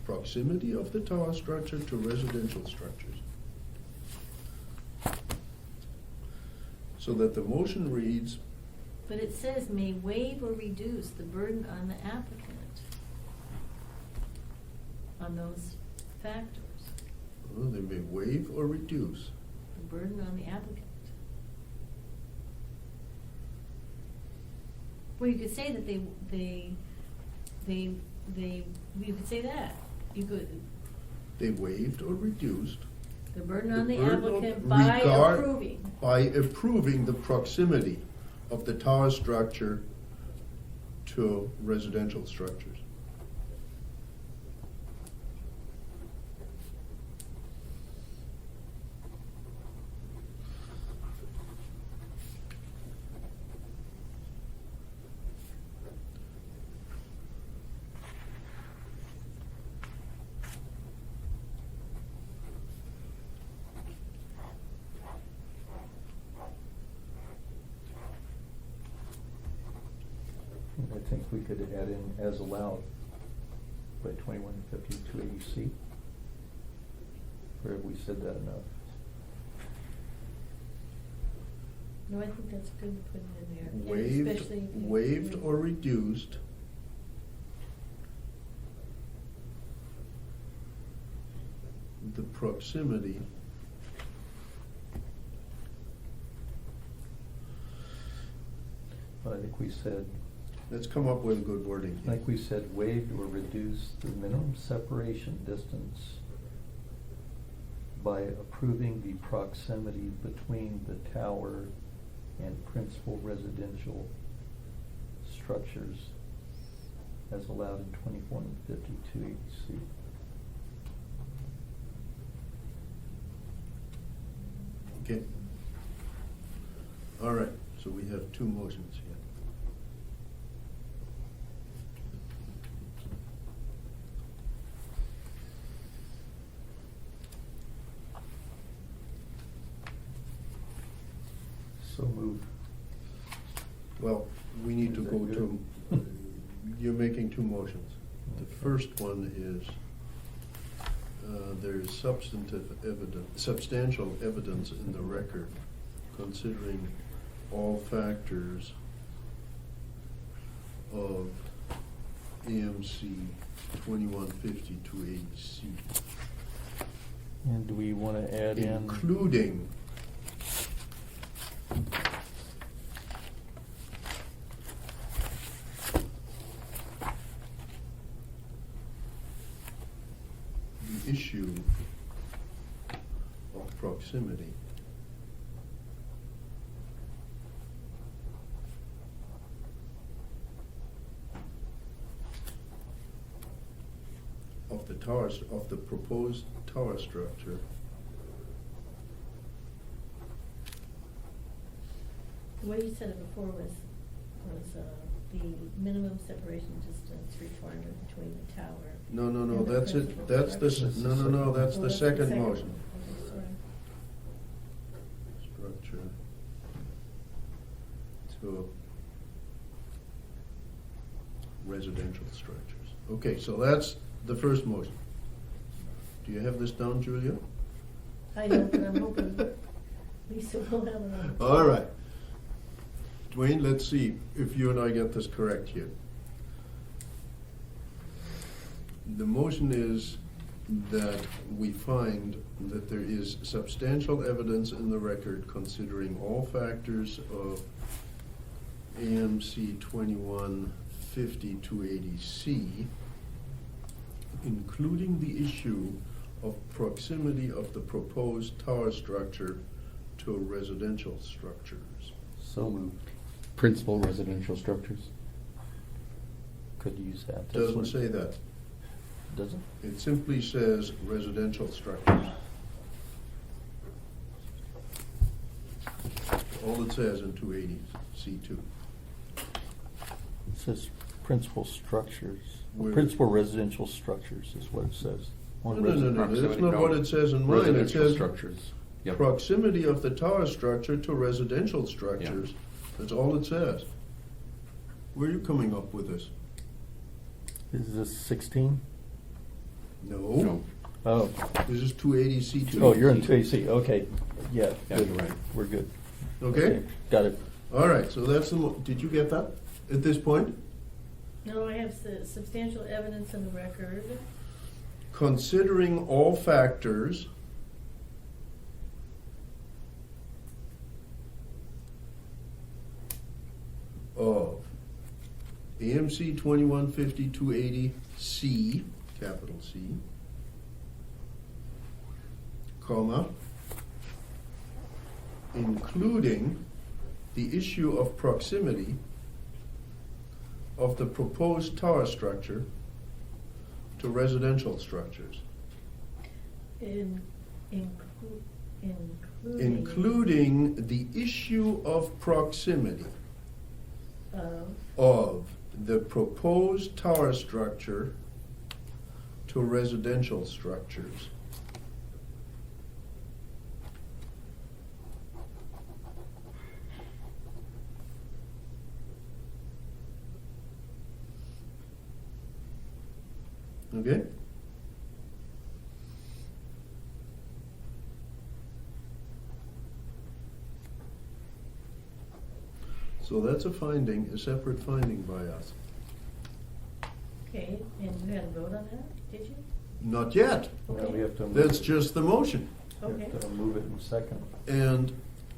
Proximity of the tower structure to residential structures. So that the motion reads, But it says may waive or reduce the burden on the applicant on those factors, well, they may waive or reduce. the burden on the applicant. Well, you could say that you could say that, you could, They waived or reduced the burden on the burden of applicant by regard- approving. by approving the proximity of the tower structure to residential structures. And I think we could add in as allowed by 215280C. Or have we said that enough? No, I think that's good to put it in there. and Waived, especially if you- waived or reduced the proximity But I think we said, Let's come up with good wording I here. think we said waived or reduced the minimum separation distance by approving the proximity between the tower and principal residential structures as allowed in 215280C. Okay. All right, so we have two motions here. So moved. Well, we need to Is go that to, you're making two motions. The first one is, there is substantial evidence in the record considering all factors of AMC 2150-280C, And do we want to add in? including the issue of proximity of the towers, of the proposed tower structure The way you said it before was the minimum separation distance requirement between the tower. No, and the that's it, principal that's the, structure. no, that's Oh, the that's second one. motion. Okay, sorry. Structure. To residential structures. Okay, so that's the first motion. Do you have this down, Julia? I know, but I'm hoping Lisa will have it on. All right. Dwayne, let's see if you and I get this correct here. The motion is that we find that there is substantial evidence in the record considering all factors of AMC 2150-280C, including the issue of proximity of the proposed tower structure to residential structures. So moved. Principal residential structures. Could use that. That's Doesn't what- say that. Does it? It simply says residential structures. All it says in 280C2. It says principal structures, Where- principal residential structures is what it says. No, On no, no, no, Proximity, that's not no. what it says in mine. It Residential says structures. Yep. proximity of the tower structure to residential structures. That's all it says. Where are you coming up with this? Is this 16? No. Oh, This is 280C2. oh, you're in 2AC, okay, yeah. Yeah, good. you're right. We're good. Okay? Got it. All right, so that's the, did you get that at this point? No, I have substantial evidence in the record. Considering all factors of AMC 2150-280C, capital C, comma, including the issue of proximity of the proposed tower structure to residential structures, including the issue of proximity of the proposed tower structure to residential structures. Okay? So that's a finding, a separate finding by us. Okay, and you had a vote on that, did you? Not yet. Well, we have to. That's just the motion. We Okay. have to move it in second. And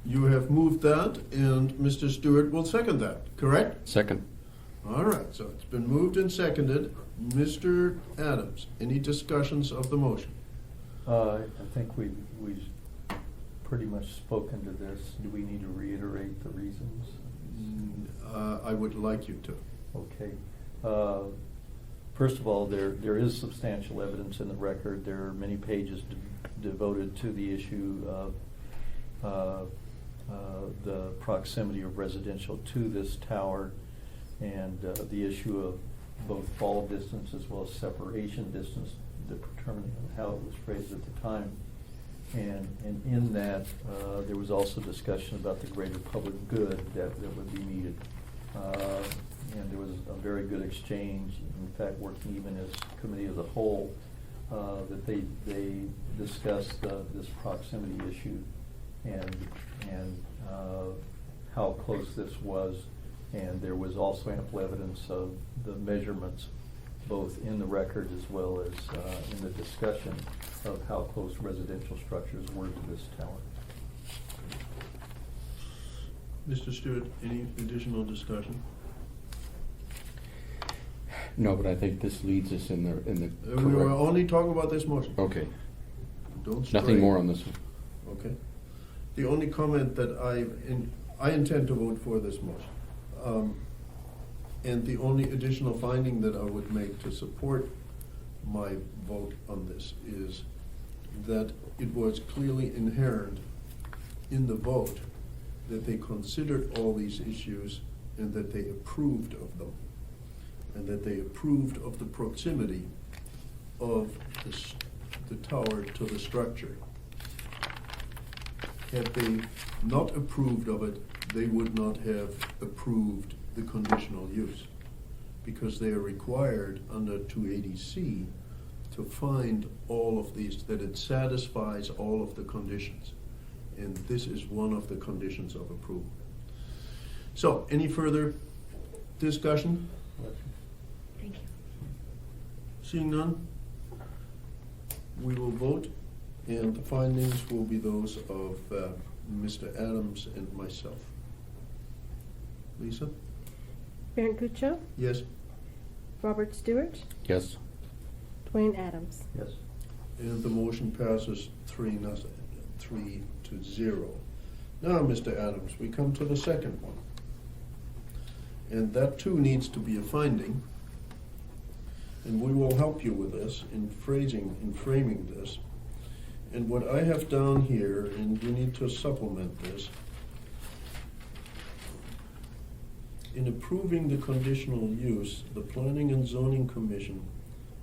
you have moved that, and Mr. Stewart will second that, correct? Second. All right, so it's been moved and seconded. Mr. Adams, any discussions of the motion? I think we've pretty much spoken to this. Do we need to reiterate the reasons? I would like you to. Okay. First of all, there is substantial evidence in the record. There are many pages devoted to the issue of the proximity of residential to this tower, and the issue of both fall distance as well as separation distance, determining how it was phrased at the time. And in that, there was also discussion about the greater public good that would be needed. And there was a very good exchange, in fact, working even as committee as a whole, that they discussed this proximity issue and how close this was. And there was also ample evidence of the measurements, both in the record as well as in the discussion of how close residential structures were to this tower. Mr. Stewart, any additional discussion? No, but I think this leads us in the We were correct. only talking about this motion. Okay, Don't stray. nothing more on this one. Okay. The only comment that I intend to vote for this motion. And the only additional finding that I would make to support my vote on this is that it was clearly inherent in the vote that they considered all these issues and that they approved of them, and that they approved of the proximity of the tower to the structure. Had they not approved of it, they would not have approved the conditional use, because they are required under 280C to find all of these, that it satisfies all of the conditions. And this is one of the conditions of approval. So, any further discussion? Thank you. Seeing none, we will vote, and the findings will be those of Mr. Adams and myself. Lisa? Bernd Gutschall, Yes? Robert Stewart, Yes? Dwayne Adams. Yes. And the motion passes 3-0. Now, Mr. Adams, we come to the second one. And that too needs to be a finding. And we will help you with this in framing this. And what I have down here, and you need to supplement this, in approving the conditional use, the Planning and Zoning Commission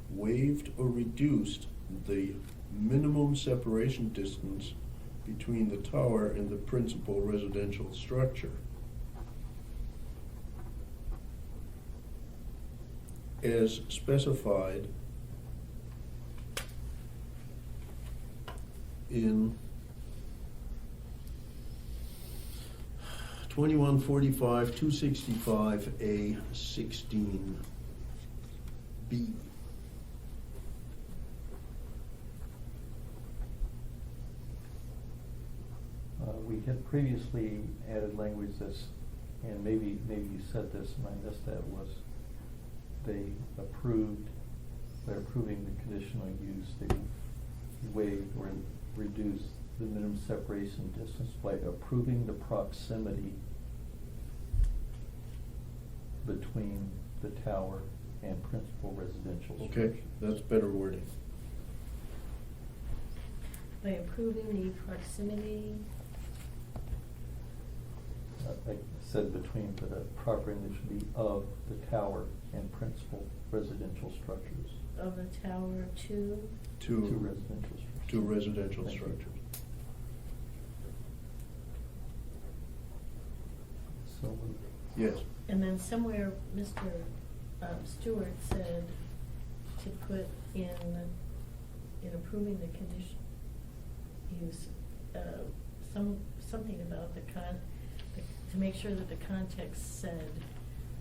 waived or reduced the minimum separation distance between the tower and the principal residential structure, as specified in 2145 265A 16B. We had previously added language that's, and maybe you said this and I missed that, was they approved, they're approving the conditional use, they waived or reduced the minimum separation distance by approving the proximity between the tower and principal residential structure. Okay, that's better wording. By approving the proximity, I said between, but a proper English should be of the tower and principal residential structures. of the tower to, Two residential structures. To residential Thank you. structures. So moved. Yes. and then somewhere Mr. Stewart said to put in approving the condition use, something about to make sure that the context said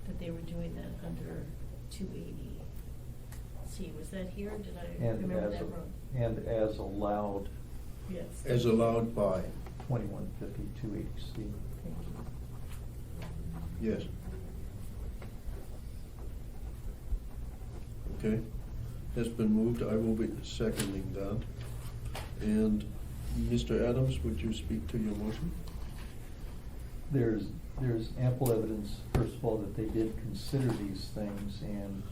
that they were doing that under 280C. Was that here? Did I And remember as that a- wrong? And as allowed, Yes. As allowed by, 2152HC. Thank you. yes. Okay, has been moved, I will be seconding that. And Mr. Adams, would you speak to your motion? There's ample evidence, first of all, that they did consider these things, and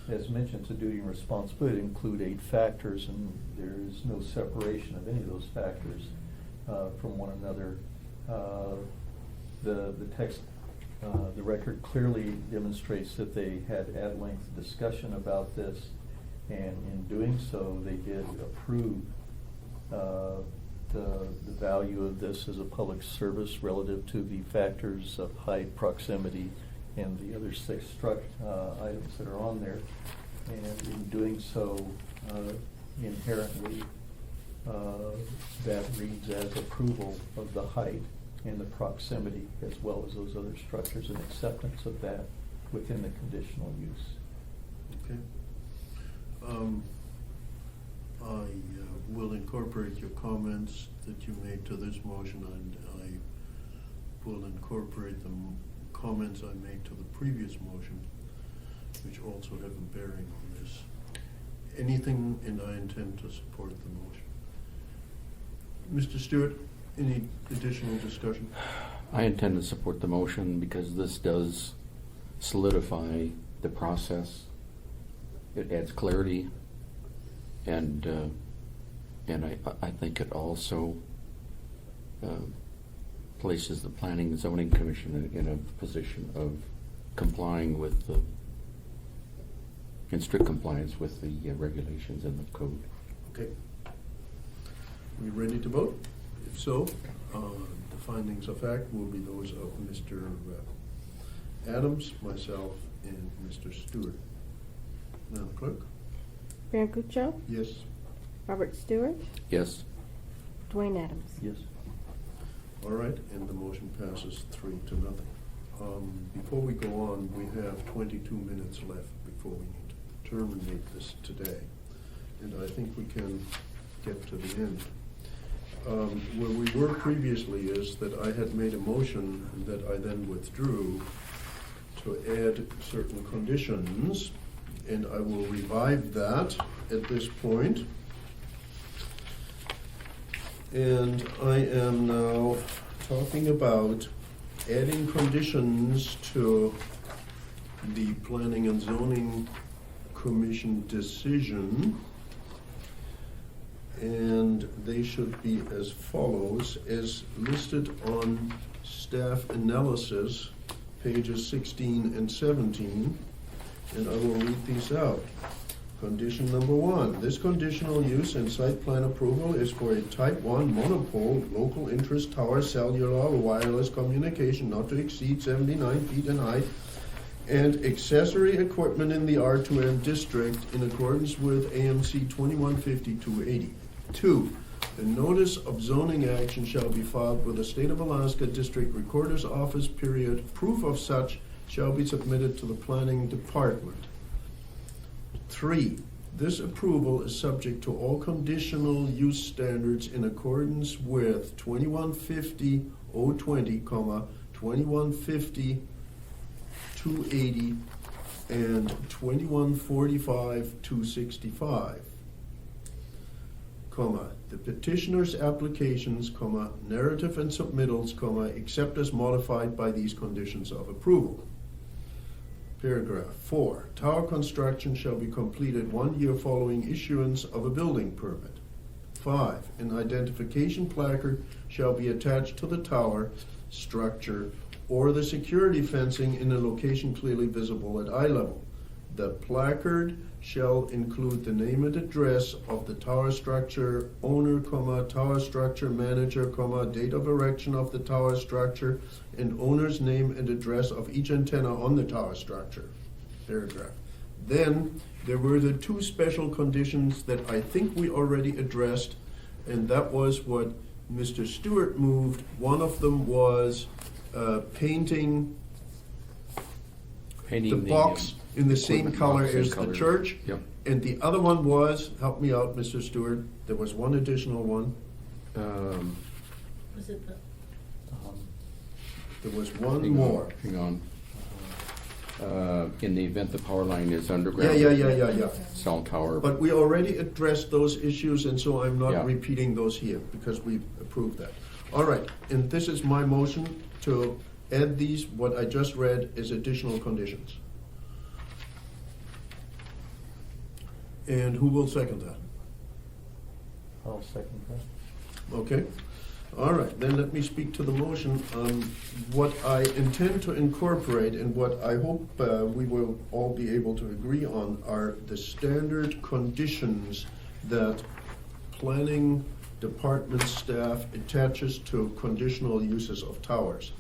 as mentioned, it's a duty and responsibility to include 8 factors, and there is no separation of any of those factors. from one another. The text, the record clearly demonstrates that they had at-length discussion about this, and in doing so, they did approve the value of this as a public service relative to the factors of height, proximity, and the other 6 items that are on there. And in doing so, inherently, that reads as approval of the height and the proximity, as well as those other structures, and acceptance of that within the conditional use. Okay. I will incorporate your comments that you made to this motion, and I will incorporate the comments I made to the previous motion, which also have a bearing on this. Anything, and I intend to support the motion. Mr. Stewart, any additional discussion? I intend to support the motion because this does solidify the process. It adds clarity, and I think it also places the Planning and Zoning Commission in a position of complying with in strict compliance with the regulations and the code. Okay. We ready to vote? If so, the findings of fact will be those of Mr. Adams, myself, and Mr. Stewart. Madam Clerk? Brancuccio, Yes. Robert Stewart, Yes. Dwayne Adams. Yes. All right, and the motion passes 3-0. Before we go on, we have 22 minutes left before we need to terminate this today. And I think we can get to the end. Where we were previously is that I had made a motion that I then withdrew to add certain conditions, and I will revive that at this point. And I am now talking about adding conditions to the Planning and Zoning Commission decision. And they should be as follows, as listed on staff analysis, pages 16 and 17. And I will read these out. Condition number 1, this conditional use and site plan approval is for a type 1 monopole local interest tower cellular or wireless communication not to exceed 79 feet in height and accessory equipment in the R2M district in accordance with AMC 2150-280. 2, the notice of zoning action shall be filed with the State of Alaska District Recorder's Office, period. Proof of such shall be submitted to the Planning Department. 3, this approval is subject to all conditional use standards in accordance with 2150-020, 2150-280, and 2145-265, the petitioner's applications, narrative and submittals, except as modified by these conditions of approval. Paragraph 4, tower construction shall be completed 1 year following issuance of a building permit. 5, an identification placard shall be attached to the tower structure or the security fencing in a location clearly visible at eye level. The placard shall include the name and address of the tower structure owner, tower structure manager, date of erection of the tower structure, and owner's name and address of each antenna on the tower structure. Paragraph. Then there were the 2 special conditions that I think we already addressed, and that was what Mr. Stewart moved. One of them was painting the box in the same color as the church. Yep. And the other one was, help me out, Mr. Stewart, there was one additional one. Was it the, There was one more. Hang on. In the event the power line is underground. Yeah. Cell tower. But we already addressed those issues, and so I'm not Yeah. repeating those here, because we've approved that. All right, and this is my motion to add these, what I just read, as additional conditions. And who will second that? I'll second that. Okay. All right, then let me speak to the motion. What I intend to incorporate and what I hope we will all be able to agree on are the standard conditions that planning department staff attaches to conditional uses of towers.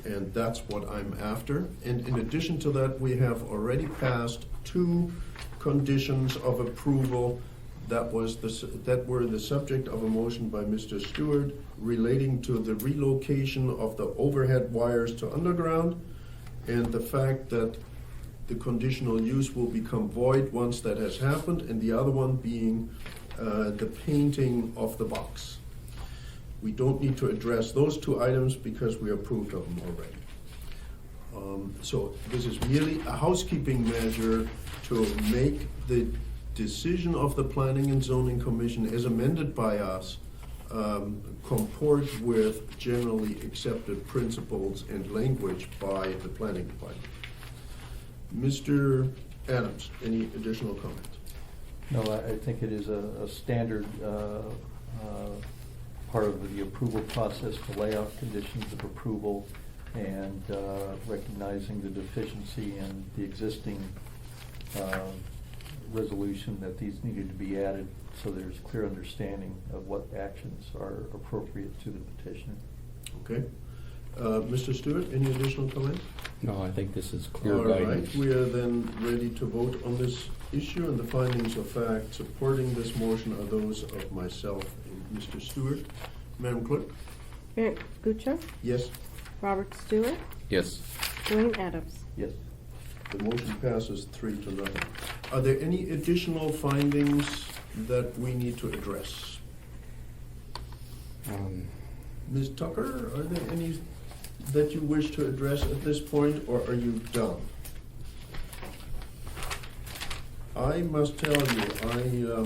And that's what I'm after. And in addition to that, we have already passed 2 conditions of approval that were the subject of a motion by Mr. Stewart relating to the relocation of the overhead wires to underground and the fact that the conditional use will become void once that has happened, and the other one being the painting of the box. We don't need to address those 2 items because we approved of them already. So this is merely a housekeeping measure to make the decision of the Planning and Zoning Commission as amended by us comport with generally accepted principles and language by the planning department. Mr. Adams, any additional comments? No, I think it is a standard part of the approval process to lay out conditions of approval and recognizing the deficiency in the existing resolution that these needed to be added so there's clear understanding of what actions are appropriate to the petitioner. Okay. Mr. Stewart, any additional comments? No, I think this is clear All right, guidance. we are then ready to vote on this issue, and the findings of fact supporting this motion are those of myself and Mr. Stewart. Madam Clerk? Brancuccio, Yes, Robert Stewart, Yes. Dwayne Adams. Yes. the motion passes 3-0. Are there any additional findings that we need to address? Ms. Tucker, are there any that you wish to address at this point, or are you done? I must tell you,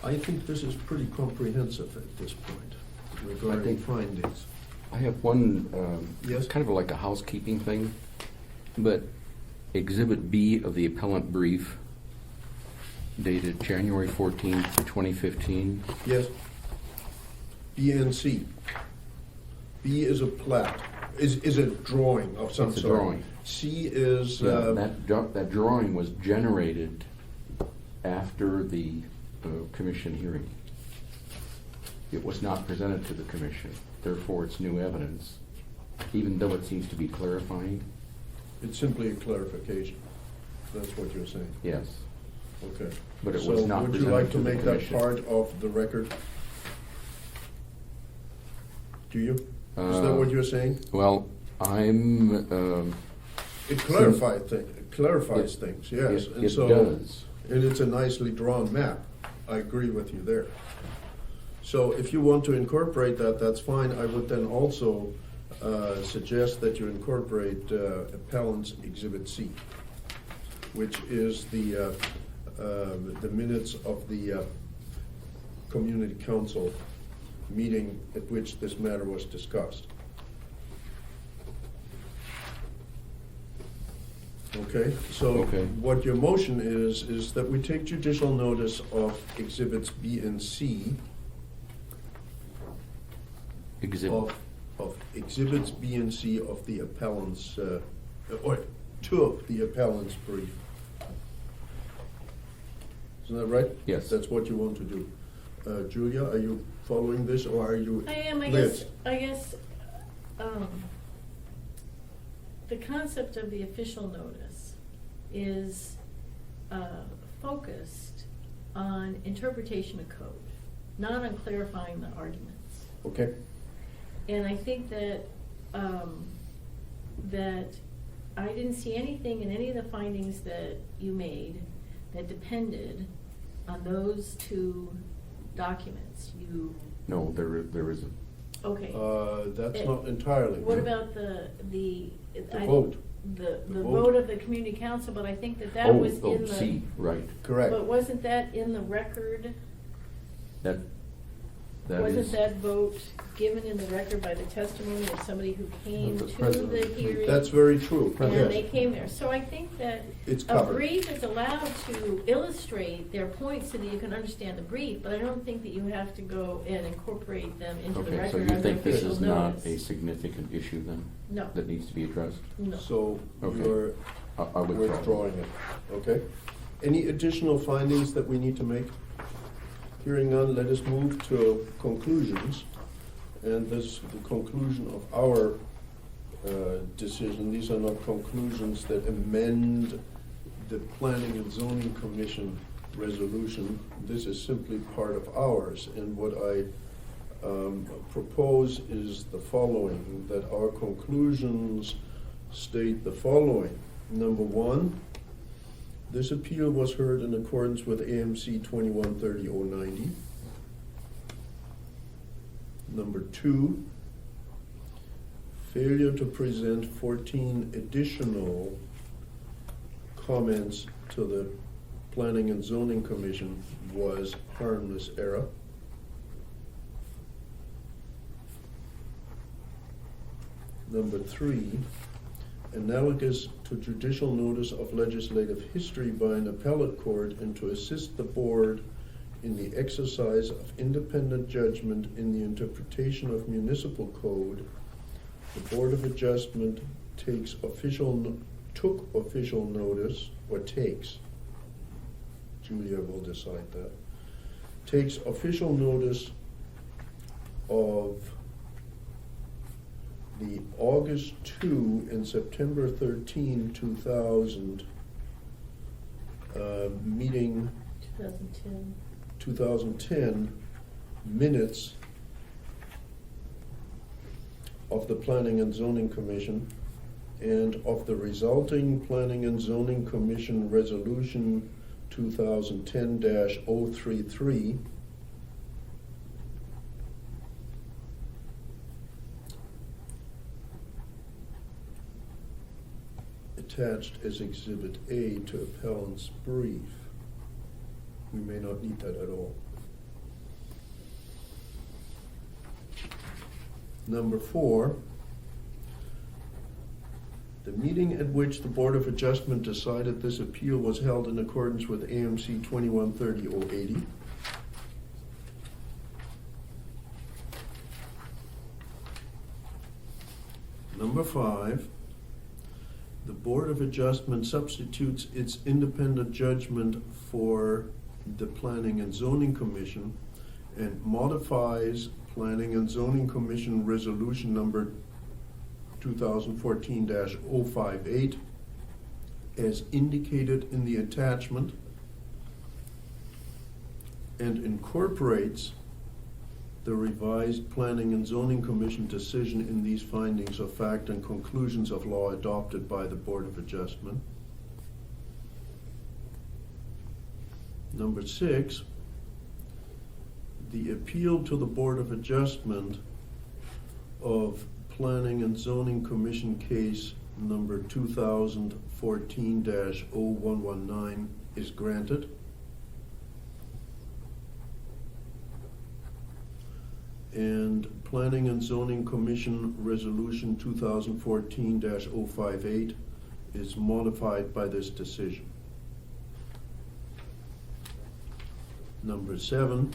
I think this is pretty comprehensive at this point regarding findings. I have one, Yes? kind of like a housekeeping thing, but Exhibit B of the appellant brief dated January 14th, 2015. Yes? B and C. B is a plat, is a drawing of some It's a sort. drawing. C is, That drawing was generated after the commission hearing. It was not presented to the commission, therefore it's new evidence, even though it seems to be clarifying. it's simply a clarification. That's what you're saying. Yes. Okay. But it was not So would you like presented to to the make that commission. part of the record? Do you? Is that what you're saying? Well, It clarifies things, yes. And It so- does. And it's a nicely drawn map. I agree with you there. So if you want to incorporate that, that's fine. I would then also suggest that you incorporate appellant's Exhibit C, which is the minutes of the community council meeting at which this matter was discussed. Okay, so Okay. what your motion is that we take judicial notice of Exhibits B and C Exhibit. of Exhibits B and C of the appellant's, or to the appellant's brief. Isn't that right? Yes. That's what you want to do. Julia, are you following this, or are you? I am, I Liz? guess, the concept of the official notice is focused on interpretation of code, not on clarifying the arguments. Okay, And I think that, that I didn't see anything in any of the findings that you made that depended on those 2 documents. No, there isn't. Okay. that's not entirely. What about the vote. The The vote vote. of the community council, but I think that was in the. C, right. Correct. But wasn't that in the record? That, That Wasn't is- that vote given in the record by the testimony of somebody who came The to president. the hearing? That's very true, And they yes. came there. So I think that It's a covered. brief is allowed to illustrate their points so that you can understand the brief, but I don't think that you have to go and incorporate them into the Okay, so record you under think this official is not notice. a significant issue then, No, that needs to be addressed? no. So Okay. you're I withdraw. withdrawing it, okay? Any additional findings that we need to make? Hearing none, let us move to conclusions. And this is the conclusion of our decision. These are not conclusions that amend the Planning and Zoning Commission resolution. This is simply part of ours. And what I propose is the following, that our conclusions state the following. Number one, this appeal was heard in accordance with AMC 2130-090. Number two, failure to present 14 additional comments to the Planning and Zoning Commission was harmless error. Number three, analogous to judicial notice of legislative history by an appellate court and to assist the board in the exercise of independent judgment in the interpretation of municipal code, the Board of Adjustment took official notice, or takes, Julia will decide that, takes official notice of the August 2 and September 13, 2000 meeting 2010 minutes of the Planning and Zoning Commission and of the resulting Planning and Zoning Commission Resolution 2010-033 attached as Exhibit A to appellant's brief. We may not need that at all. Number four, the meeting at which the Board of Adjustment decided this appeal was held in accordance with AMC 2130-080. Number five, the Board of Adjustment substitutes its independent judgment for the Planning and Zoning Commission and modifies Planning and Zoning Commission Resolution number 2014-058 as indicated in the attachment and incorporates the revised Planning and Zoning Commission decision in these findings of fact and conclusions of law adopted by the Board of Adjustment. Number six, the appeal to the Board of Adjustment of Planning and Zoning Commission case number 2014-0119 is granted. And Planning and Zoning Commission Resolution 2014-058 is modified by this decision. Number seven,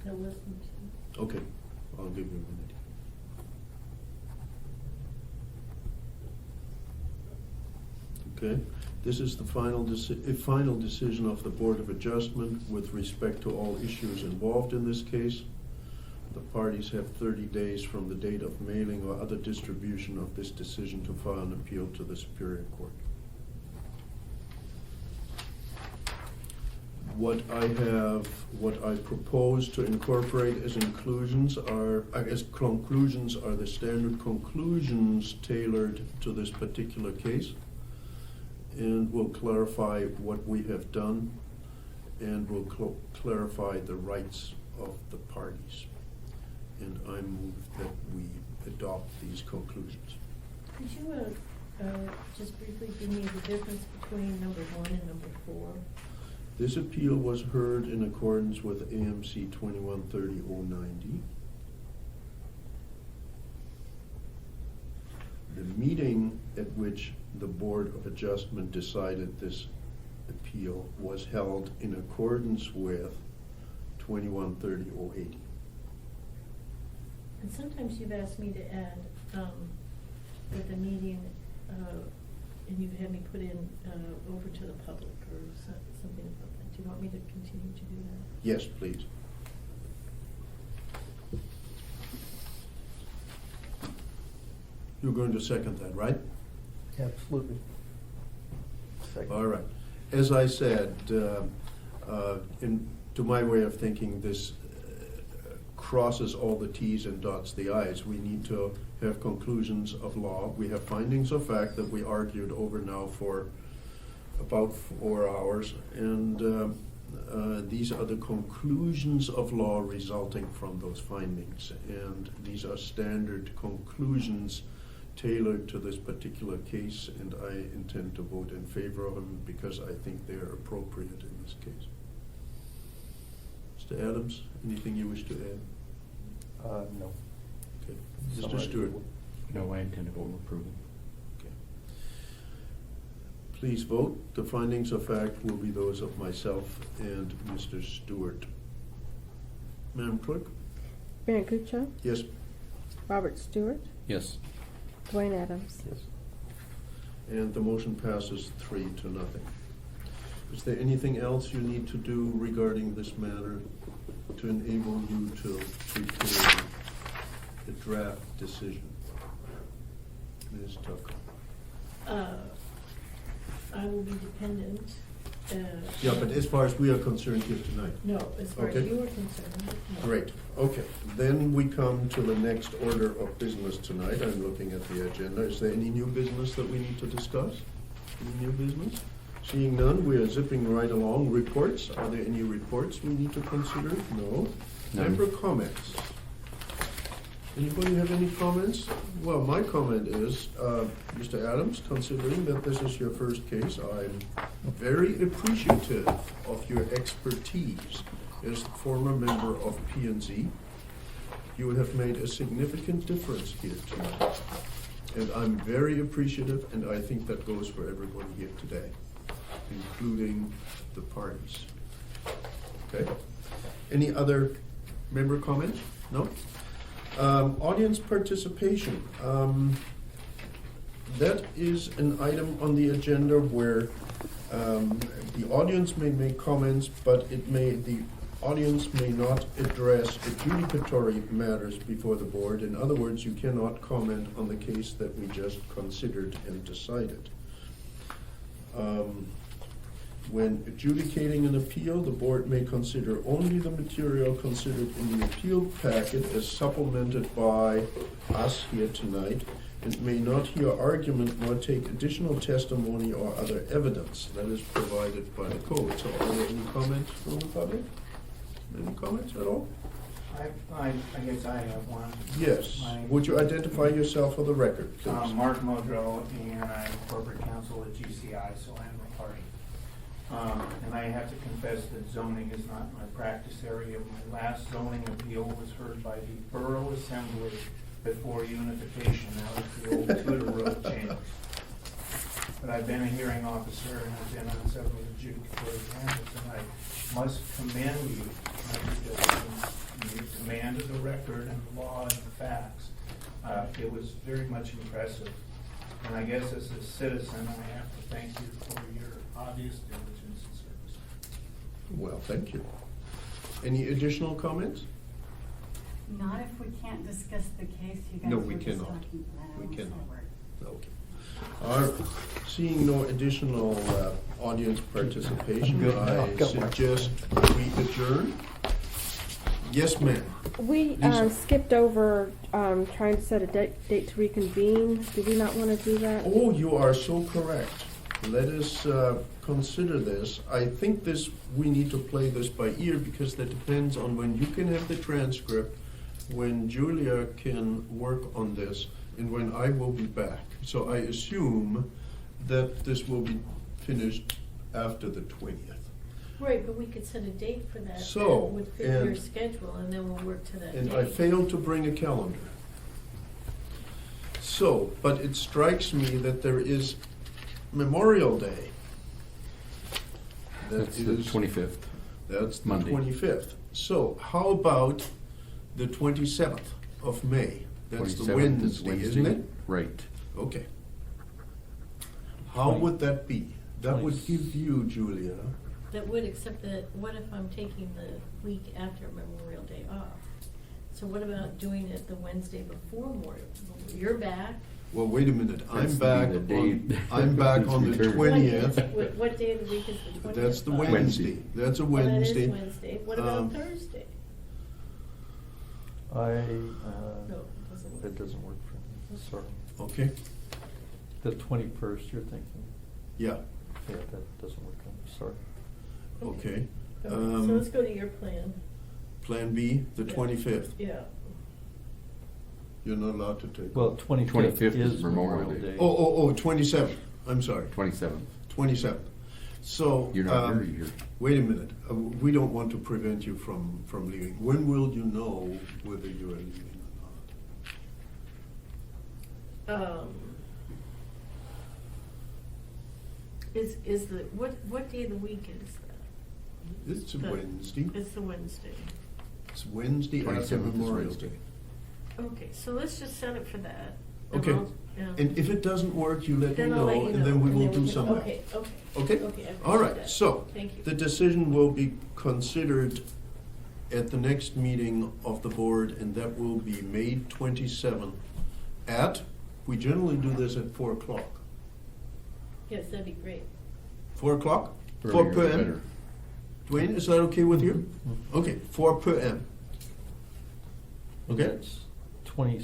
No, listen to. okay, I'll give you a minute. Okay, this is the final decision of the Board of Adjustment with respect to all issues involved in this case. The parties have 30 days from the date of mailing or other distribution of this decision to file an appeal to the Superior Court. What I propose to incorporate as conclusions are the standard conclusions tailored to this particular case, and will clarify what we have done, and will clarify the rights of the parties. And I move that we adopt these conclusions. Could you just briefly give me the difference between number 1 and number 4? This appeal was heard in accordance with AMC 2130-090. The meeting at which the Board of Adjustment decided this appeal was held in accordance with 2130-080. And sometimes you've asked me to add, that the meeting, and you've had me put in, over to the public or something about that. Do you want me to continue to do that? Yes, please. You're going to second that, right? Absolutely. Second. All right. As I said, to my way of thinking, this crosses all the T's and dots the I's. We need to have conclusions of law. We have findings of fact that we argued over now for about 4 hours, and these are the conclusions of law resulting from those findings. And these are standard conclusions tailored to this particular case, and I intend to vote in favor of them because I think they are appropriate in this case. Mr. Adams, anything you wish to add? No. Okay. Mr. Summarize. Stewart? No, I intend to vote approval. Okay. Please vote. The findings of fact will be those of myself and Mr. Stewart. Madam Clerk? Baron Gutschall, Yes. Robert Stewart, Yes. Dwayne Adams. Yes. And the motion passes 3-0. Is there anything else you need to do regarding this matter to enable you to prepare the draft decision? Ms. Tucker? I will be dependent. Yeah, but as far as we are concerned here tonight. No, as far as Okay. you are concerned, no. Great, okay. Then we come to the next order of business tonight. I'm looking at the agenda. Is there any new business that we need to discuss? Any new business? Seeing none, we are zipping right along. Reports, are there any reports we need to consider? No. None. Member comments? Anybody have any comments? Well, my comment is, Mr. Adams, considering that this is your first case, I'm very appreciative of your expertise as the former member of P&Z. You have made a significant difference here tonight. And I'm very appreciative, and I think that goes for everybody here today, including the parties. Okay? Any other member comments? No? Audience participation. That is an item on the agenda where the audience may make comments, but the audience may not address adjudicatory matters before the board. In other words, you cannot comment on the case that we just considered and decided. When adjudicating an appeal, the board may consider only the material considered in the appeal packet as supplemented by us here tonight, and may not hear argument nor take additional testimony or other evidence that is provided by the code. So are there any comments from the public? Any comments at all? I guess I have one. Yes. My- Would you identify yourself for the record, please? Mark Modrow, and I'm corporate counsel at GCI, so I'm a party. And I have to confess that zoning is not my practice area. My last zoning appeal was heard by the Borough Assembly before unification. That was the old Tudor Road change. But I've been a hearing officer and I've been on several adjudicatory panels, and I must commend you because you demanded the record and the law and the facts. It was very much impressive. And I guess as a citizen, I have to thank you for your obvious diligence and service. Well, thank you. Any additional comments? Not if we can't discuss the case you guys No, were we just cannot. talking about. We I'm cannot. sorry. Okay. All right. Seeing no additional audience participation, Good. I Go, Mark. suggest we adjourn. Yes, ma'am. We Lisa. skipped over trying to set a date to reconvene. Do we not want to do that? Oh, you are so correct. Let us consider this. I think we need to play this by ear because that depends on when you can have the transcript, when Julia can work on this, and when I will be back. So I assume that this will be finished after the 20th. Right, but we could set a date for that. So, That would fit your and- schedule, and then we'll work to that date. And I failed to bring a calendar. So, but it strikes me that there is Memorial Day. That That's the is- 25th. That's the Monday. 25th. So how about the 27th of May? That's the 27th is Wednesday, isn't it? Right. Okay. How would that be? That would 20 give you, Julia, That would, except that, what if I'm taking the week after Memorial Day off? So what about doing it the Wednesday before Memorial? You're back. well, wait a minute, I'm That's back the on, day I'm back on the return. What day- 20th. What day of the week is the 20th? That's the Bob? Wednesday. That's a Oh, that is Wednesday. Wednesday. What about Um, Thursday? I, No, it doesn't work. that doesn't work for me, sorry. Okay, The 21st, you're thinking? yeah, Yeah, that doesn't work, I'm sorry. okay. Okay, so Um, let's go to your plan. Plan B, the Yeah. 25th. Yeah. You're not allowed to take. Well, 25th 25th is is Memorial Memorial Day. Day. Oh, 27th. I'm sorry, 27th. 27th. So. You're not here, you're. Wait a minute, we don't want to prevent you from leaving. When will you know whether you are leaving or not? Is the, what day of the week is that? It's a The- Wednesday. It's the Wednesday. It's Wednesday after 27th is Memorial Wednesday. Day. Okay, so let's just set it for that. And Okay, I'll- yeah. and if it doesn't work, you let me Then I'll let know, you and know, then we will and then do can- something. Okay, okay. Okay? Okay, I All right, appreciate that. so, Thank you. the decision will be considered at the next meeting of the board, and that will be May 27th at, we generally do this at 4 o'clock. Yes, that'd be great. 4 o'clock? 4 Earlier the p.m.? better. Dwayne, is that okay with you? Mhm. Okay, 4 p.m. And Okay. That's 20,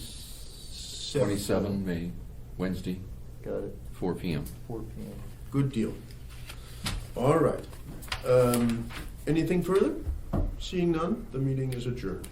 27 May, Wednesday, got it, 4 p.m. 4 PM. Good deal. All right. Anything further? Seeing none, the meeting is adjourned.